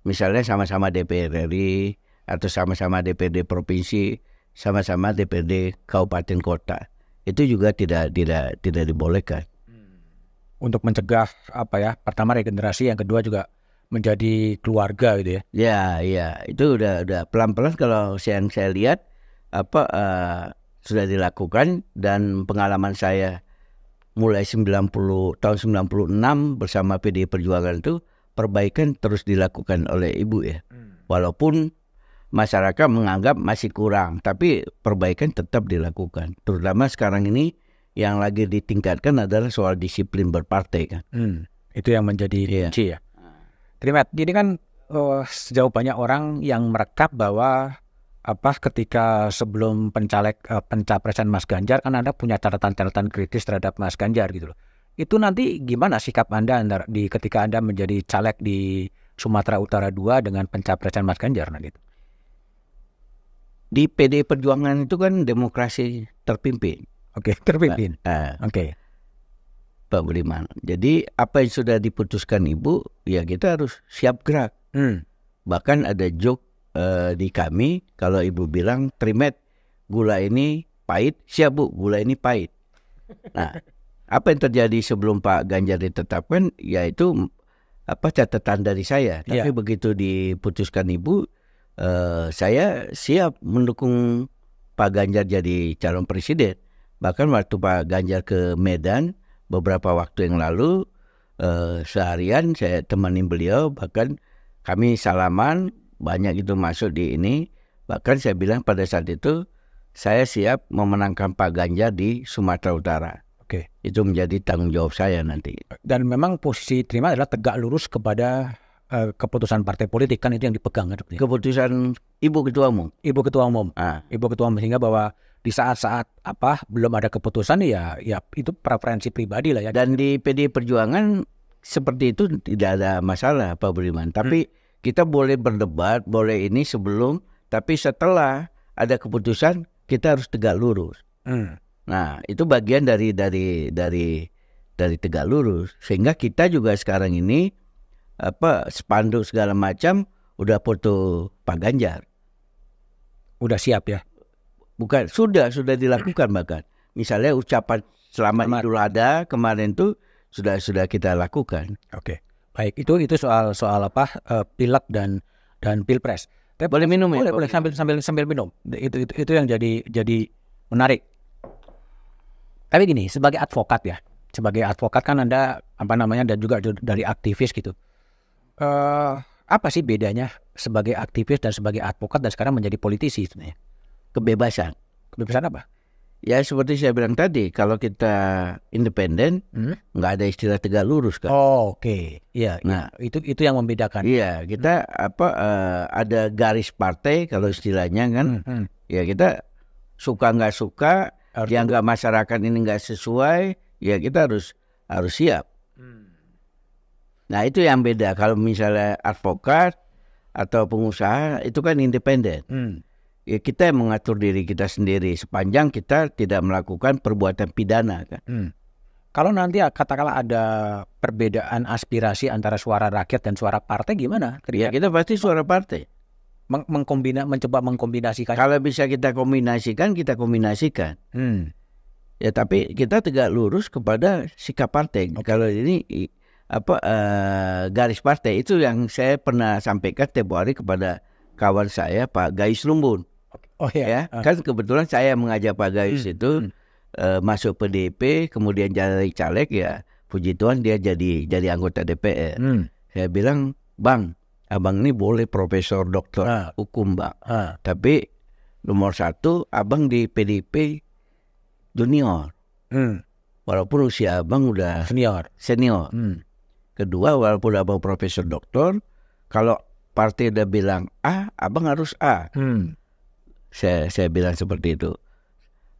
Misalnya sama-sama DPR RI atau sama-sama DPRD provinsi, sama-sama DPRD kabupaten kota. Itu juga tidak dibolehkan. Untuk mencegah pertama regenerasi, yang kedua juga menjadi keluarga gitu ya. Ya, itu udah pelan-pelan kalau saya lihat sudah dilakukan, dan pengalaman saya mulai tahun 96 bersama PDI Perjuangan itu perbaikan terus dilakukan oleh Ibu ya. Walaupun masyarakat menganggap masih kurang, tapi perbaikan tetap dilakukan. Terutama sekarang ini yang lagi ditingkatkan adalah soal disiplin berpartai kan. Itu yang menjadi kunci ya. Trimet, ini kan sejauh banyak orang yang merekap bahwa ketika sebelum pencapresan Mas Ganjar kan Anda punya catatan-catatan kritis terhadap Mas Ganjar gitu loh. Itu nanti gimana sikap Anda ketika Anda menjadi caleg di Sumatera Utara 2 dengan pencapresan Mas Ganjar gitu? Di PDI Perjuangan itu kan demokrasi terpimpin. Oke, terpimpin. Oke. Pak Budiman. Jadi apa yang sudah diputuskan Ibu, ya kita harus siap gerak. Bahkan ada joke di kami, kalau Ibu bilang, Trimet, gula ini pahit, siap Bu, gula ini pahit. Nah, apa yang terjadi sebelum Pak Ganjar ditetapkan, yaitu catatan dari saya. Tapi begitu diputuskan Ibu, saya siap mendukung Pak Ganjar jadi calon presiden. Bahkan waktu Pak Ganjar ke Medan beberapa waktu yang lalu, seharian saya temanin beliau, bahkan kami salaman, banyak itu masuk di ini. Bahkan saya bilang pada saat itu, saya siap memenangkan Pak Ganjar di Sumatera Utara. Oke. Itu menjadi tanggung jawab saya nanti. Dan memang posisi terima adalah tegak lurus kepada keputusan partai politik, kan itu yang dipegang. Kan? Keputusan Ibu Ketua Umum. Ibu Ketua Umum. Ibu Ketua Umum, sehingga bahwa di saat-saat belum ada keputusan ya itu preferensi pribadi lah ya. Dan di PDI Perjuangan seperti itu tidak ada masalah Pak Budiman. Tapi kita boleh berdebat, boleh ini sebelum, tapi setelah ada keputusan kita harus tegak lurus. Nah, itu bagian dari tegak lurus. Sehingga kita juga sekarang ini spanduk segala macam udah foto Pak Ganjar. Udah siap ya? Bukan, sudah dilakukan bahkan. Misalnya ucapan selamat Idul Adha kemarin tuh sudah kita lakukan. Oke. Baik, itu soal pilek dan pilpres. Boleh minum ya? Boleh sambil minum. Itu yang jadi menarik. Tapi gini, sebagai advokat kan Anda dan juga dari aktivis gitu. Apa sih bedanya sebagai aktivis dan sebagai advokat dan sekarang menjadi politisi sebenarnya? Kebebasan apa? Ya seperti saya bilang tadi, kalau kita independen, nggak ada istilah tegak lurus kan. Oke. Iya. Nah, itu yang membedakan. Iya, kita ada garis partai kalau istilahnya kan. Ya kita suka nggak suka, dianggap masyarakat ini nggak sesuai, ya kita harus siap. Nah itu yang beda. Kalau misalnya advokat atau pengusaha itu kan independen. Ya kita yang mengatur diri kita sendiri sepanjang kita tidak melakukan perbuatan pidana kan. Kalau nanti katakanlah ada perbedaan aspirasi antara suara rakyat dan suara partai gimana? Ya kita pasti suara partai. Mencoba mengkombinasikan. Kalau bisa kita kombinasikan, kita kombinasikan. Ya tapi kita tegak lurus kepada sikap partai. Okay. Kalau ini garis partai itu yang saya pernah sampaikan tempo hari kepada kawan saya Pak Gayus Lumbun. Oh iya. Ya, kan kebetulan saya mengajak Pak Gayus itu masuk PDIP, kemudian jadi caleg, ya puji Tuhan dia jadi anggota DPR. Saya bilang, Bang, abang ini boleh profesor doktor hukum Bang, tapi nomor satu abang di PDIP junior, walaupun usia abang udah senior. Kedua, walaupun abang profesor doktor, kalau partai udah bilang A, abang harus A. Saya bilang seperti itu.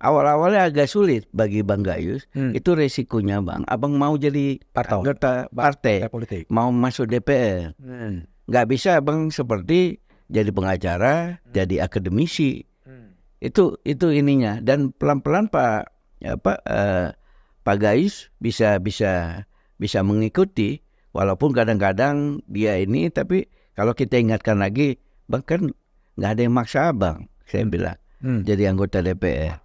Awal-awalnya agak sulit bagi Bang Gayus. Itu resikonya Bang. Abang mau jadi anggota partai, mau masuk DPR. Nggak bisa Abang seperti jadi pengacara, jadi akademisi. Itu ininya. Dan pelan-pelan Pak Gayus bisa mengikuti. Walaupun kadang-kadang dia ini, tapi kalau kita ingatkan lagi, Bang kan nggak ada yang maksa Abang. Saya bilang jadi anggota DPR.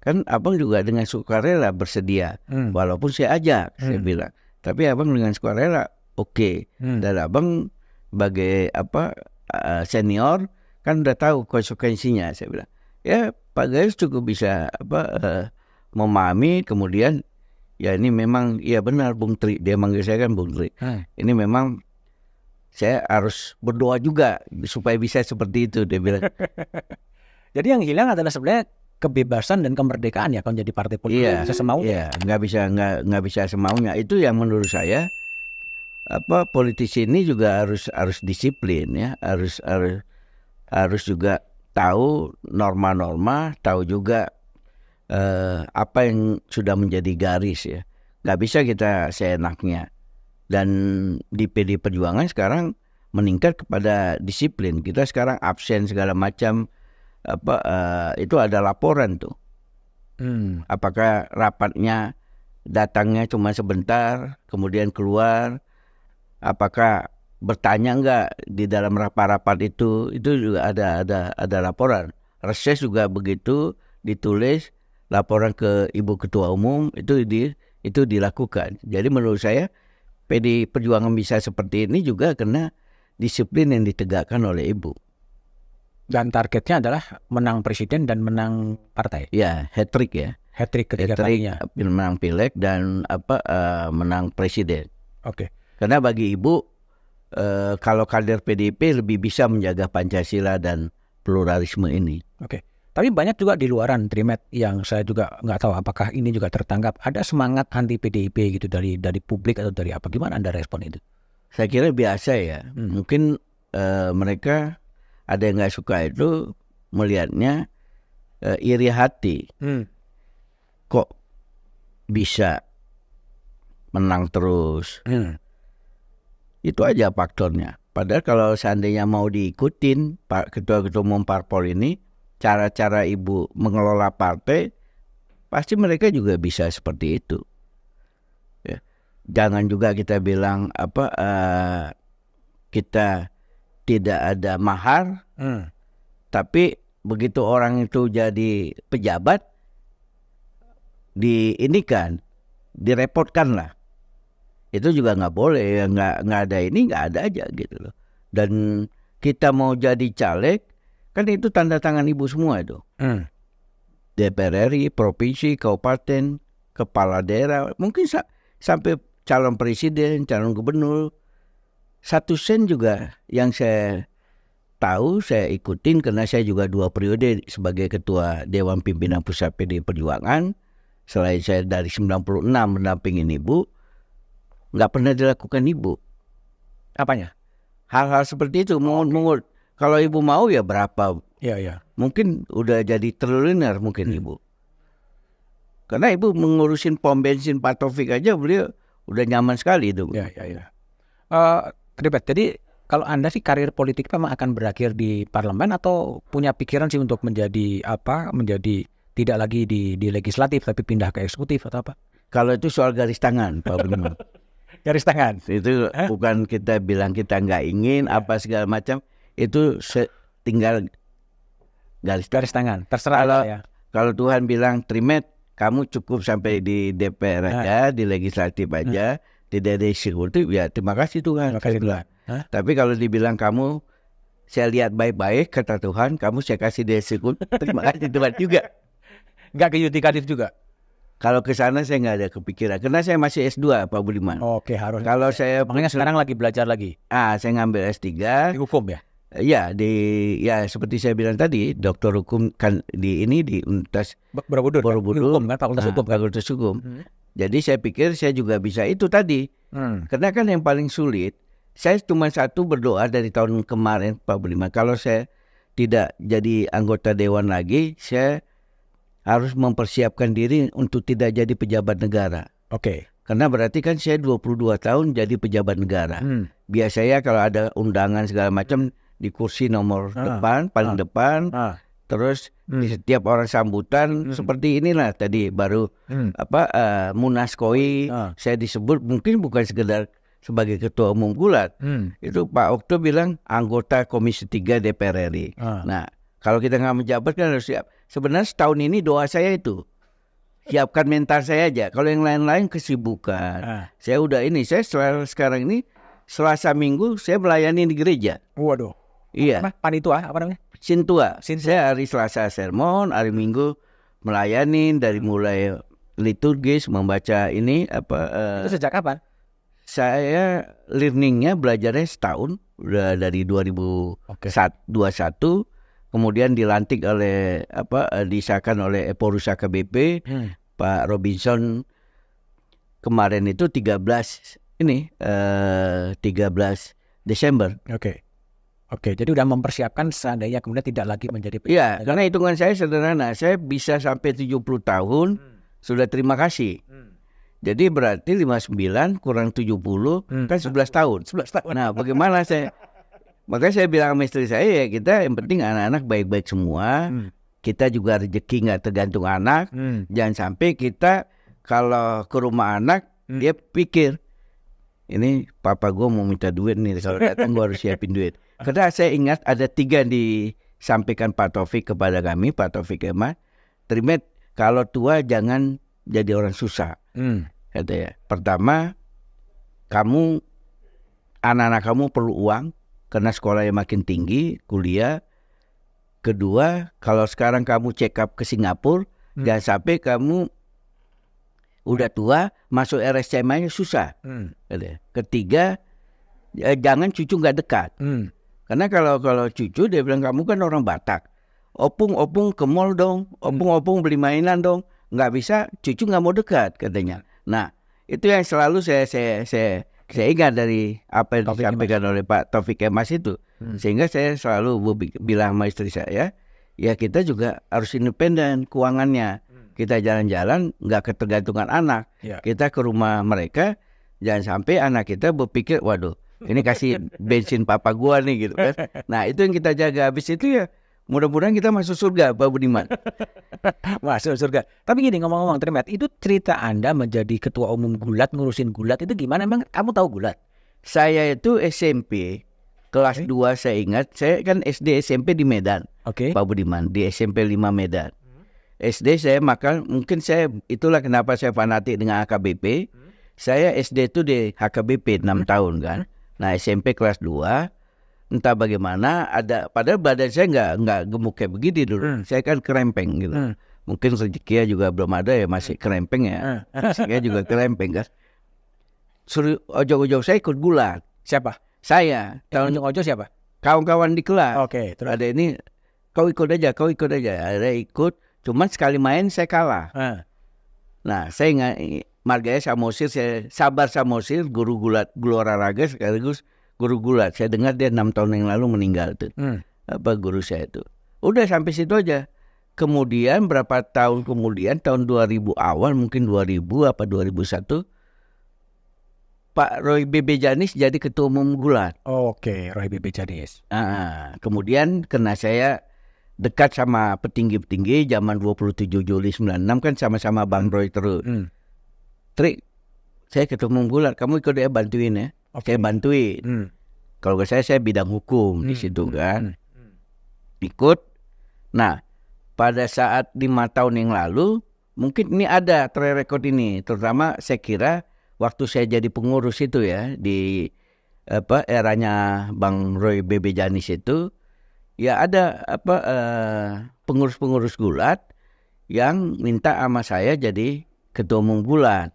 Kan Abang juga dengan sukarela bersedia. Walaupun saya ajak, saya bilang. Tapi Abang dengan sukarela oke. Dan Abang sebagai senior kan udah tahu konsekuensinya, saya bilang. Ya Pak Gayus cukup bisa memahami. Kemudian ya ini memang ya benar Bung Tri, dia manggil saya kan Bung Tri. Ini memang saya harus berdoa juga supaya bisa seperti itu, dia bilang. Jadi yang hilang adalah sebenarnya kebebasan dan kemerdekaan ya kalau jadi partai politik sesemaunya. Iya, nggak bisa semaunya. Itu yang menurut saya politisi ini juga harus disiplin ya, harus juga tahu norma-norma, tahu juga apa yang sudah menjadi garis ya. Nggak bisa kita seenaknya. Dan di PDI Perjuangan sekarang meningkat kepada disiplin. Kita sekarang absen segala macam. Itu ada laporan tuh. Apakah rapatnya datangnya cuma sebentar, kemudian keluar? Apakah bertanya enggak di dalam rapat-rapat itu juga ada laporan. Reses juga begitu, ditulis laporan ke Ibu Ketua Umum itu dilakukan. Jadi menurut saya PD Perjuangan bisa seperti ini juga karena disiplin yang ditegakkan oleh Ibu. Dan targetnya adalah menang presiden dan menang partai. Ya, hat-trick ya. Hat-trick ketiga kalinya. Menang pileg dan menang presiden. Oke. Karena bagi Ibu kalau kader PDIP lebih bisa menjaga Pancasila dan pluralisme ini. Oke. Tapi banyak juga di luaran Trimet yang saya juga nggak tahu apakah ini juga tertangkap. Ada semangat anti PDIP gitu dari publik atau dari apa? Gimana Anda respon itu? Saya kira biasa ya. Mungkin mereka ada yang nggak suka itu melihatnya iri hati. Kok bisa menang terus? Itu aja faktornya. Padahal kalau seandainya mau diikutin Pak Ketua-Ketua Umum Parpol ini, cara-cara Ibu mengelola partai, pasti mereka juga bisa seperti itu. Ya. Jangan juga kita bilang kita tidak ada mahar, tapi begitu orang itu jadi pejabat, direpotkan lah. Itu juga nggak boleh, nggak ada ini, nggak ada aja gitu loh. Dan kita mau jadi caleg, kan itu tanda tangan Ibu semua itu. DPR RI, provinsi, kabupaten, kepala daerah, mungkin sampai calon presiden, calon gubernur. 1 sen juga yang saya tahu, saya ikutin karena saya juga 2 periode sebagai ketua Dewan Pimpinan Pusat PD Perjuangan. Selain saya dari 96 mendampingin Ibu, nggak pernah dilakukan Ibu. Apanya? Hal-hal seperti itu, mungut-mungut. Kalau Ibu mau ya berapa? Iya. Mungkin udah jadi triliuner mungkin Ibu. Karena Ibu mengurusin pom bensin Pak Taufik aja, beliau udah nyaman sekali itu. Iya. Ribet. Jadi kalau Anda sih karir politik memang akan berakhir di parlemen atau punya pikiran sih untuk menjadi tidak lagi di legislatif tapi pindah ke eksekutif atau apa? Kalau itu soal garis tangan, Pak Budiman. Garis tangan. Itu bukan kita bilang kita nggak ingin apa segala macam. Itu tinggal garis tangan. Terserah ya. Kalau Tuhan bilang Trimet, kamu cukup sampai di DPR aja, di legislatif aja, tidak ada eksekutif, ya terima kasih Tuhan. Terima kasih Tuhan. Tapi kalau dibilang kamu, saya lihat baik-baik kata Tuhan, kamu saya kasih di eksekutif, terima kasih Tuhan juga. Nggak ke yudikatif juga? Kalau ke sana saya nggak ada kepikiran, karena saya masih S2 Pak Budiman. Oke, harus. Kalau saya makanya sekarang lagi belajar lagi. Saya ngambil S3 di hukum ya. Ya seperti saya bilang tadi, doktor hukum kan di Universitas Borobudur hukum kan, Fakultas Hukum. Jadi saya pikir saya juga bisa itu tadi. Karena kan yang paling sulit, saya cuma satu berdoa dari tahun kemarin Pak Budiman, kalau saya tidak jadi anggota dewan lagi, saya harus mempersiapkan diri untuk tidak jadi pejabat negara. Oke. Karena berarti kan saya 22 tahun jadi pejabat negara. Biasanya kalau ada undangan segala macam di kursi nomor depan, paling depan. Terus di setiap orang sambutan seperti inilah tadi baru Munas KOI saya disebut, mungkin bukan sekedar sebagai ketua umum Gulat. Itu Pak Okto bilang anggota Komisi 3 DPR RI. Nah, kalau kita nggak menjabat kan harus siap. Sebenarnya setahun ini doa saya itu siapkan mental saya aja. Kalau yang lain-lain kesibukan. Saya udah saya sekarang ini Selasa Minggu saya melayani di gereja. Waduh. Iya. Panitua apa namanya? Sintua. Saya hari Selasa sermon, hari Minggu melayani dari mulai liturgis membaca ini Itu sejak kapan? Saya learningnya belajarnya setahun, udah dari 2021. Kemudian dilantik oleh disahkan oleh Porusaka BP Pak Robinson kemarin itu 13 Desember. Oke, jadi udah mempersiapkan seandainya kemudian tidak lagi menjadi pejabat. Iya, karena hitungan saya sederhana, saya bisa sampai 70 tahun sudah terima kasih. Jadi berarti 59 kurang 70 kan 11 tahun. 11 tahun. Nah, bagaimana makanya saya bilang sama istri saya, ya kita yang penting anak-anak baik-baik semua. Kita juga rezeki nggak tergantung anak. Jangan sampai kita kalau ke rumah anak, dia pikir, ini papa gue mau minta duit nih, kalau datang gue harus siapin duit. Karena saya ingat ada 3 yang disampaikan Pak Taufik kepada kami, Pak Taufik Kemal. Trimet, kalau tua jangan jadi orang susah. Katanya. Pertama, anak-anak kamu perlu uang karena sekolahnya makin tinggi, kuliah. Kedua, kalau sekarang kamu check up ke Singapura, jangan sampai kamu udah tua masuk RSCMA-nya susah. Ketiga, jangan cucu nggak dekat. Karena kalau cucu dia bilang kamu kan orang Batak. Opung ke mall dong, opung beli mainan dong. Nggak bisa, cucu nggak mau dekat katanya. Nah, itu yang selalu saya ingat dari apa yang disampaikan oleh Pak Taufik Kemas itu. Sehingga saya selalu bilang sama istri saya, ya kita juga harus independen keuangannya. Kita jalan-jalan nggak ketergantungan anak. Kita ke rumah mereka, jangan sampai anak kita berpikir, waduh, ini kasih bensin papa gua nih gitu kan. Nah, itu yang kita jaga. Habis itu ya mudah-mudahan kita masuk surga, Pak Budiman. Masuk surga. Tapi gini, ngomong-ngomong Trimet, itu cerita Anda menjadi ketua umum Gulat, ngurusin Gulat itu gimana? Emang kamu tahu Gulat? Saya itu SMP kelas 2 saya ingat. Saya kan SD SMP di Medan, Pak Budiman, di SMP 5 Medan. SD saya mungkin itulah kenapa saya fanatik dengan HKBP. Saya SD itu di HKBP 6 tahun kan. Nah, SMP kelas 2 entah bagaimana padahal badan saya nggak gemuk kayak begini dulu. Saya kan kerempeng gitu. Mungkin rezekinya juga belum ada ya, masih kerempeng ya. Saya juga kerempeng kan. Suruh ojo-ojo saya ikut Gulat. Siapa? Saya. Tahun ojo siapa? Kawan-kawan di kelas. Terus ada ini, kau ikut aja. Ada ikut. Cuman sekali main saya kalah. Nah, saya nggak Margaya Samosir, saya Sabar Samosir, guru Gulat, guru olahraga sekaligus guru Gulat. Saya dengar dia 6 tahun yang lalu meninggal tuh. Guru saya itu. Udah sampai situ aja. Kemudian berapa tahun kemudian, tahun 2000 awal, mungkin 2000 apa 2001, Pak Roy B.B. Janis jadi ketua umum Gulat. Roy B.B. Janis. Kemudian karena saya dekat sama petinggi-petinggi zaman 27 Juli 96 kan sama-sama Bang Roy terus. Trik, saya ketua umum Gulat, kamu ikut ya bantuin ya. Saya bantuin. Kalau saya bidang hukum di situ kan. Ikut. Nah, pada saat 5 tahun yang lalu, mungkin ini ada track record ini. Terutama saya kira waktu saya jadi pengurus itu ya, di eranya Bang Roy B.B. Janis itu, ya ada pengurus-pengurus Gulat yang minta sama saya jadi ketua umum Gulat.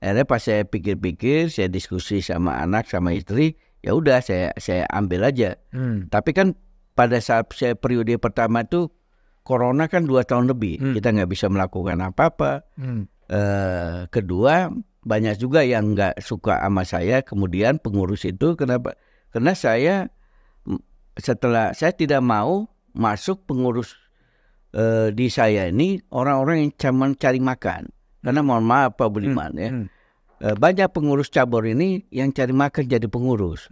Akhirnya pas saya pikir-pikir, saya diskusi sama anak, sama istri, ya udah saya ambil aja. Tapi kan pada saat saya periode pertama itu corona kan 2 tahun lebih, kita nggak bisa melakukan apa-apa. Kedua, banyak juga yang nggak suka sama saya. Kemudian pengurus itu kenapa? Karena saya tidak mau masuk pengurus di saya ini orang-orang yang cuma cari makan. Karena mohon maaf Pak Budiman ya, banyak pengurus cabur ini yang cari makan jadi pengurus.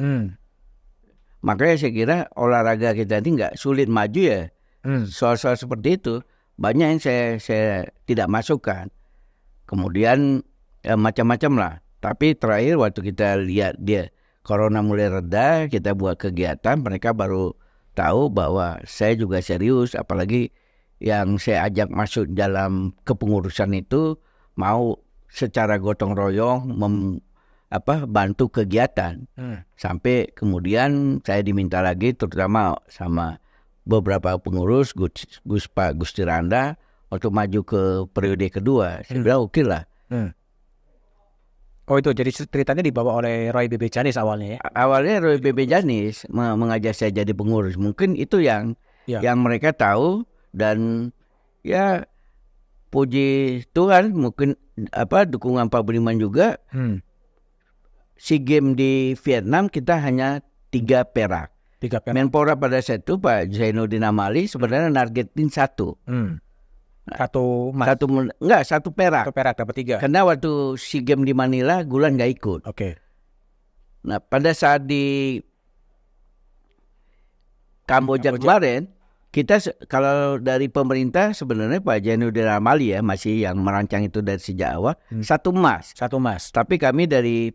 Makanya saya kira olahraga kita ini nggak sulit maju ya. Soal-soal seperti itu banyak yang saya tidak masukkan. Kemudian macam-macam lah. Tapi terakhir waktu kita lihat dia corona mulai reda, kita buat kegiatan, mereka baru tahu bahwa saya juga serius. Apalagi yang saya ajak masuk dalam kepengurusan itu mau secara gotong royong bantu kegiatan. Sampai kemudian saya diminta lagi terutama sama beberapa pengurus Pak Gusti Randa untuk maju ke periode kedua. Saya bilang oke lah. Itu jadi ceritanya dibawa oleh Roy B.B. Janis awalnya ya? Awalnya Roy B.B. Janis mengajak saya jadi pengurus. Mungkin itu yang mereka tahu, dan ya puji Tuhan mungkin dukungan Pak Budiman juga. SEA Games di Vietnam kita hanya 3 perak. Menpora pada saat itu Pak Zainuddin Amali sebenarnya nargetin 1. 1 emas. 1 perak. 1 perak dapat 3. Karena waktu SEA Games di Manila Gulat nggak ikut. Nah pada saat di Kamboja kemarin, kita kalau dari pemerintah sebenarnya Pak Zainuddin Amali ya masih yang merancang itu dari sejak awal 1 emas. 1 emas. Tapi kami dari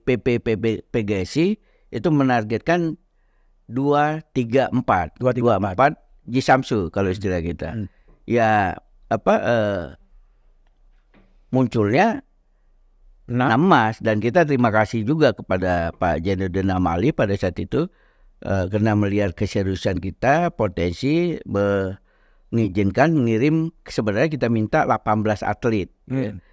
PGSI itu menargetkan 2, 3, 4 Ji Samsu kalau istilah kita. Ya munculnya 6 emas, dan kita terima kasih juga kepada Pak Zainuddin Amali pada saat itu karena melihat keseriusan kita, potensi mengizinkan mengirim. Sebenarnya kita minta 18 atlet,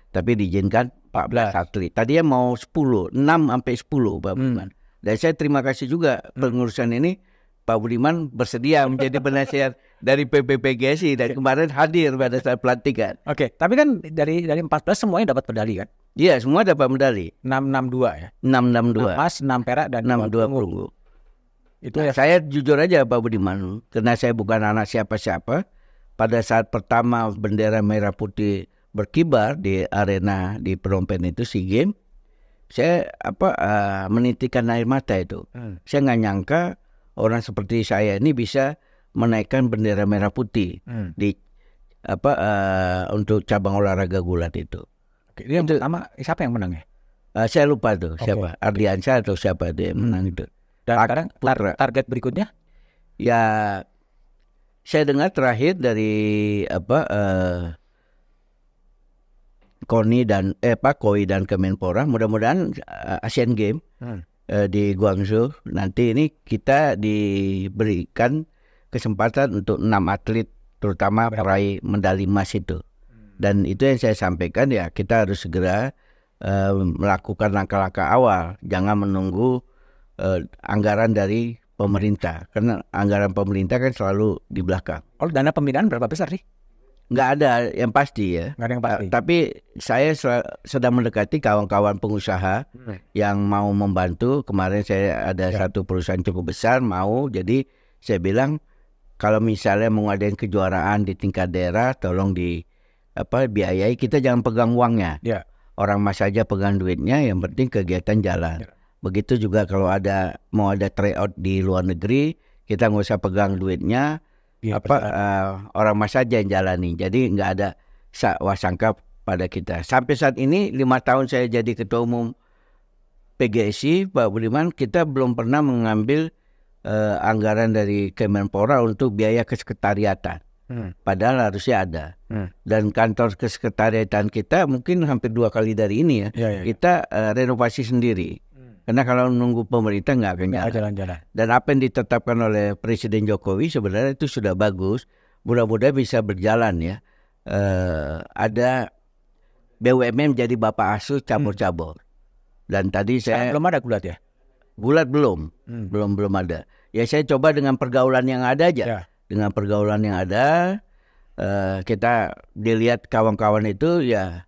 tapi diizinkan 14 atlet. Tadinya mau 10, 6 sampai 10 Pak Budiman. Dan saya terima kasih juga pengurusan ini, Pak Budiman bersedia menjadi penasihat dari PPPGSI dan kemarin hadir pada saat pelantikan. Oke, tapi kan dari 14 semuanya dapat medali kan? Iya, semua dapat medali. 662 ya. 662. 6 emas, 6 perak dan 62 perunggu. Itu ya, saya jujur aja Pak Budiman, karena saya bukan anak siapa-siapa. Pada saat pertama bendera merah putih berkibar di arena di Phnom Penh itu SEA Games, saya menitikkan air mata itu. Saya nggak nyangka orang seperti saya ini bisa menaikkan bendera merah putih di untuk cabang olahraga gulat itu. Oke, yang pertama siapa yang menang ya? Saya lupa tuh siapa, Ardiansyah atau siapa itu yang menang itu. Dan sekarang target berikutnya? Ya, saya dengar terakhir dari KOI dan Kemenpora, mudah-mudahan Asian Games di Guangzhou nanti ini kita diberikan kesempatan untuk 6 atlet, terutama peraih medali emas itu. Dan itu yang saya sampaikan, ya kita harus segera melakukan langkah-langkah awal, jangan menunggu anggaran dari pemerintah, karena anggaran pemerintah kan selalu di belakang. Oh, dana pembinaan berapa besar sih? Nggak ada yang pasti ya. Nggak ada yang pasti. Tapi saya sedang mendekati kawan-kawan pengusaha yang mau membantu. Kemarin saya ada satu perusahaan cukup besar mau, jadi saya bilang kalau misalnya mau ngadain kejuaraan di tingkat daerah, tolong biayai, kita jangan pegang uangnya. Ya. Orang mas saja pegang duitnya, yang penting kegiatan jalan. Ya. Begitu juga kalau mau ada tryout di luar negeri, kita nggak usah pegang duitnya. Ya, orang mas saja yang jalani. Jadi nggak ada wasangka pada kita. Sampai saat ini 5 tahun saya jadi ketua umum PGSI, Pak Budiman, kita belum pernah mengambil anggaran dari Kemenpora untuk biaya kesekretariatan. Padahal harusnya ada. Dan kantor kesekretariatan kita mungkin hampir 2 kali dari ini ya. Kita renovasi sendiri. Karena kalau nunggu pemerintah nggak akan jalan. Dan apa yang ditetapkan oleh Presiden Jokowi sebenarnya itu sudah bagus. Mudah-mudahan bisa berjalan ya. Ada BUMN jadi bapak asuh cabur-cabur. Dan tadi saya belum ada gulat ya? Gulat belum ada. Ya saya coba dengan pergaulan yang ada aja. Ya. Dengan pergaulan yang ada, kita dilihat kawan-kawan itu ya,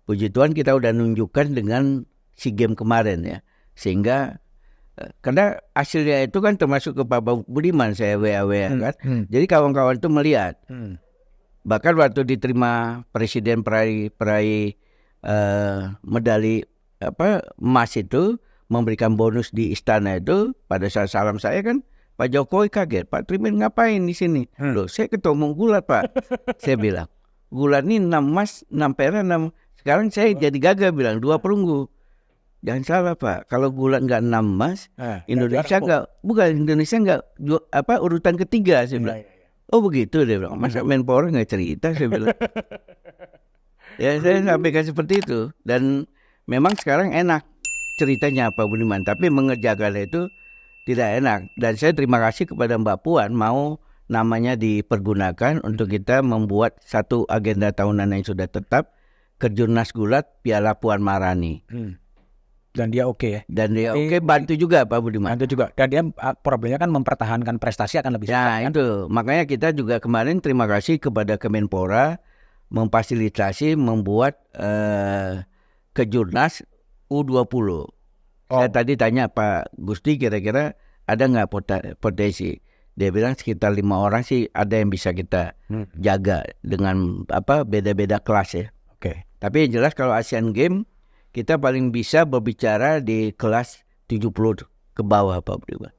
puji Tuhan kita udah nunjukkan dengan SEA Games kemarin ya. Sehingga karena hasilnya itu kan termasuk ke Pak Budiman, saya WA kan. Jadi kawan-kawan itu melihat. Bahkan waktu diterima presiden peraih medali emas itu, memberikan bonus di istana itu, pada saat salam saya kan Pak Jokowi kaget, Pak Trimin ngapain di sini? Loh, saya ketua umum gulat Pak. Saya bilang, gulat ini 6 emas, 6 perak, 6. Sekarang saya jadi gagal bilang 2 perunggu. Jangan salah Pak, kalau gulat nggak 6 emas, Indonesia nggak urutan ketiga, saya bilang. Oh begitu, dia bilang. Masa Menpora nggak cerita, saya bilang. Ya saya sampaikan seperti itu. Dan memang sekarang enak ceritanya Pak Budiman, tapi mengerjakan itu tidak enak. Dan saya terima kasih kepada Mbak Puan mau namanya dipergunakan untuk kita membuat satu agenda tahunan yang sudah tetap, Kejurnas Gulat Piala Puan Maharani. Dan dia oke ya. Dan dia oke, bantu juga Pak Budiman. Bantu juga. Dan dia problemnya kan mempertahankan prestasi akan lebih susah. Nah itu, makanya kita juga kemarin terima kasih kepada Kemenpora memfasilitasi membuat Kejurnas U20. Saya tadi tanya Pak Gusti, kira-kira ada nggak potensi? Dia bilang sekitar 5 orang sih ada yang bisa kita jaga dengan beda-beda kelas ya. Oke. Tapi yang jelas kalau Asian Games kita paling bisa berbicara di kelas 70 ke bawah Pak Budiman.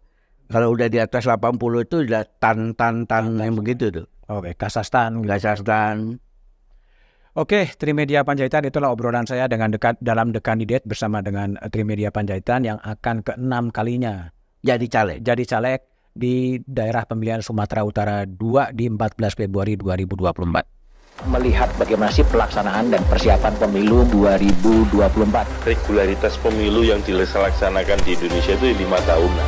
Kalau udah di atas 80 itu udah tan yang begitu tuh. Oke, Kazakhstan. Oke, Trimedia Panjaitan, itulah obrolan saya dalam The Candidate bersama dengan Trimedia Panjaitan yang akan ke-6 kalinya jadi caleg di daerah pemilihan Sumatera Utara 2 di 14 Februari 2024. melihat bagaimana sih pelaksanaan dan persiapan pemilu 2024. Regularitas pemilu yang dilaksanakan di Indonesia itu 5 tahunan.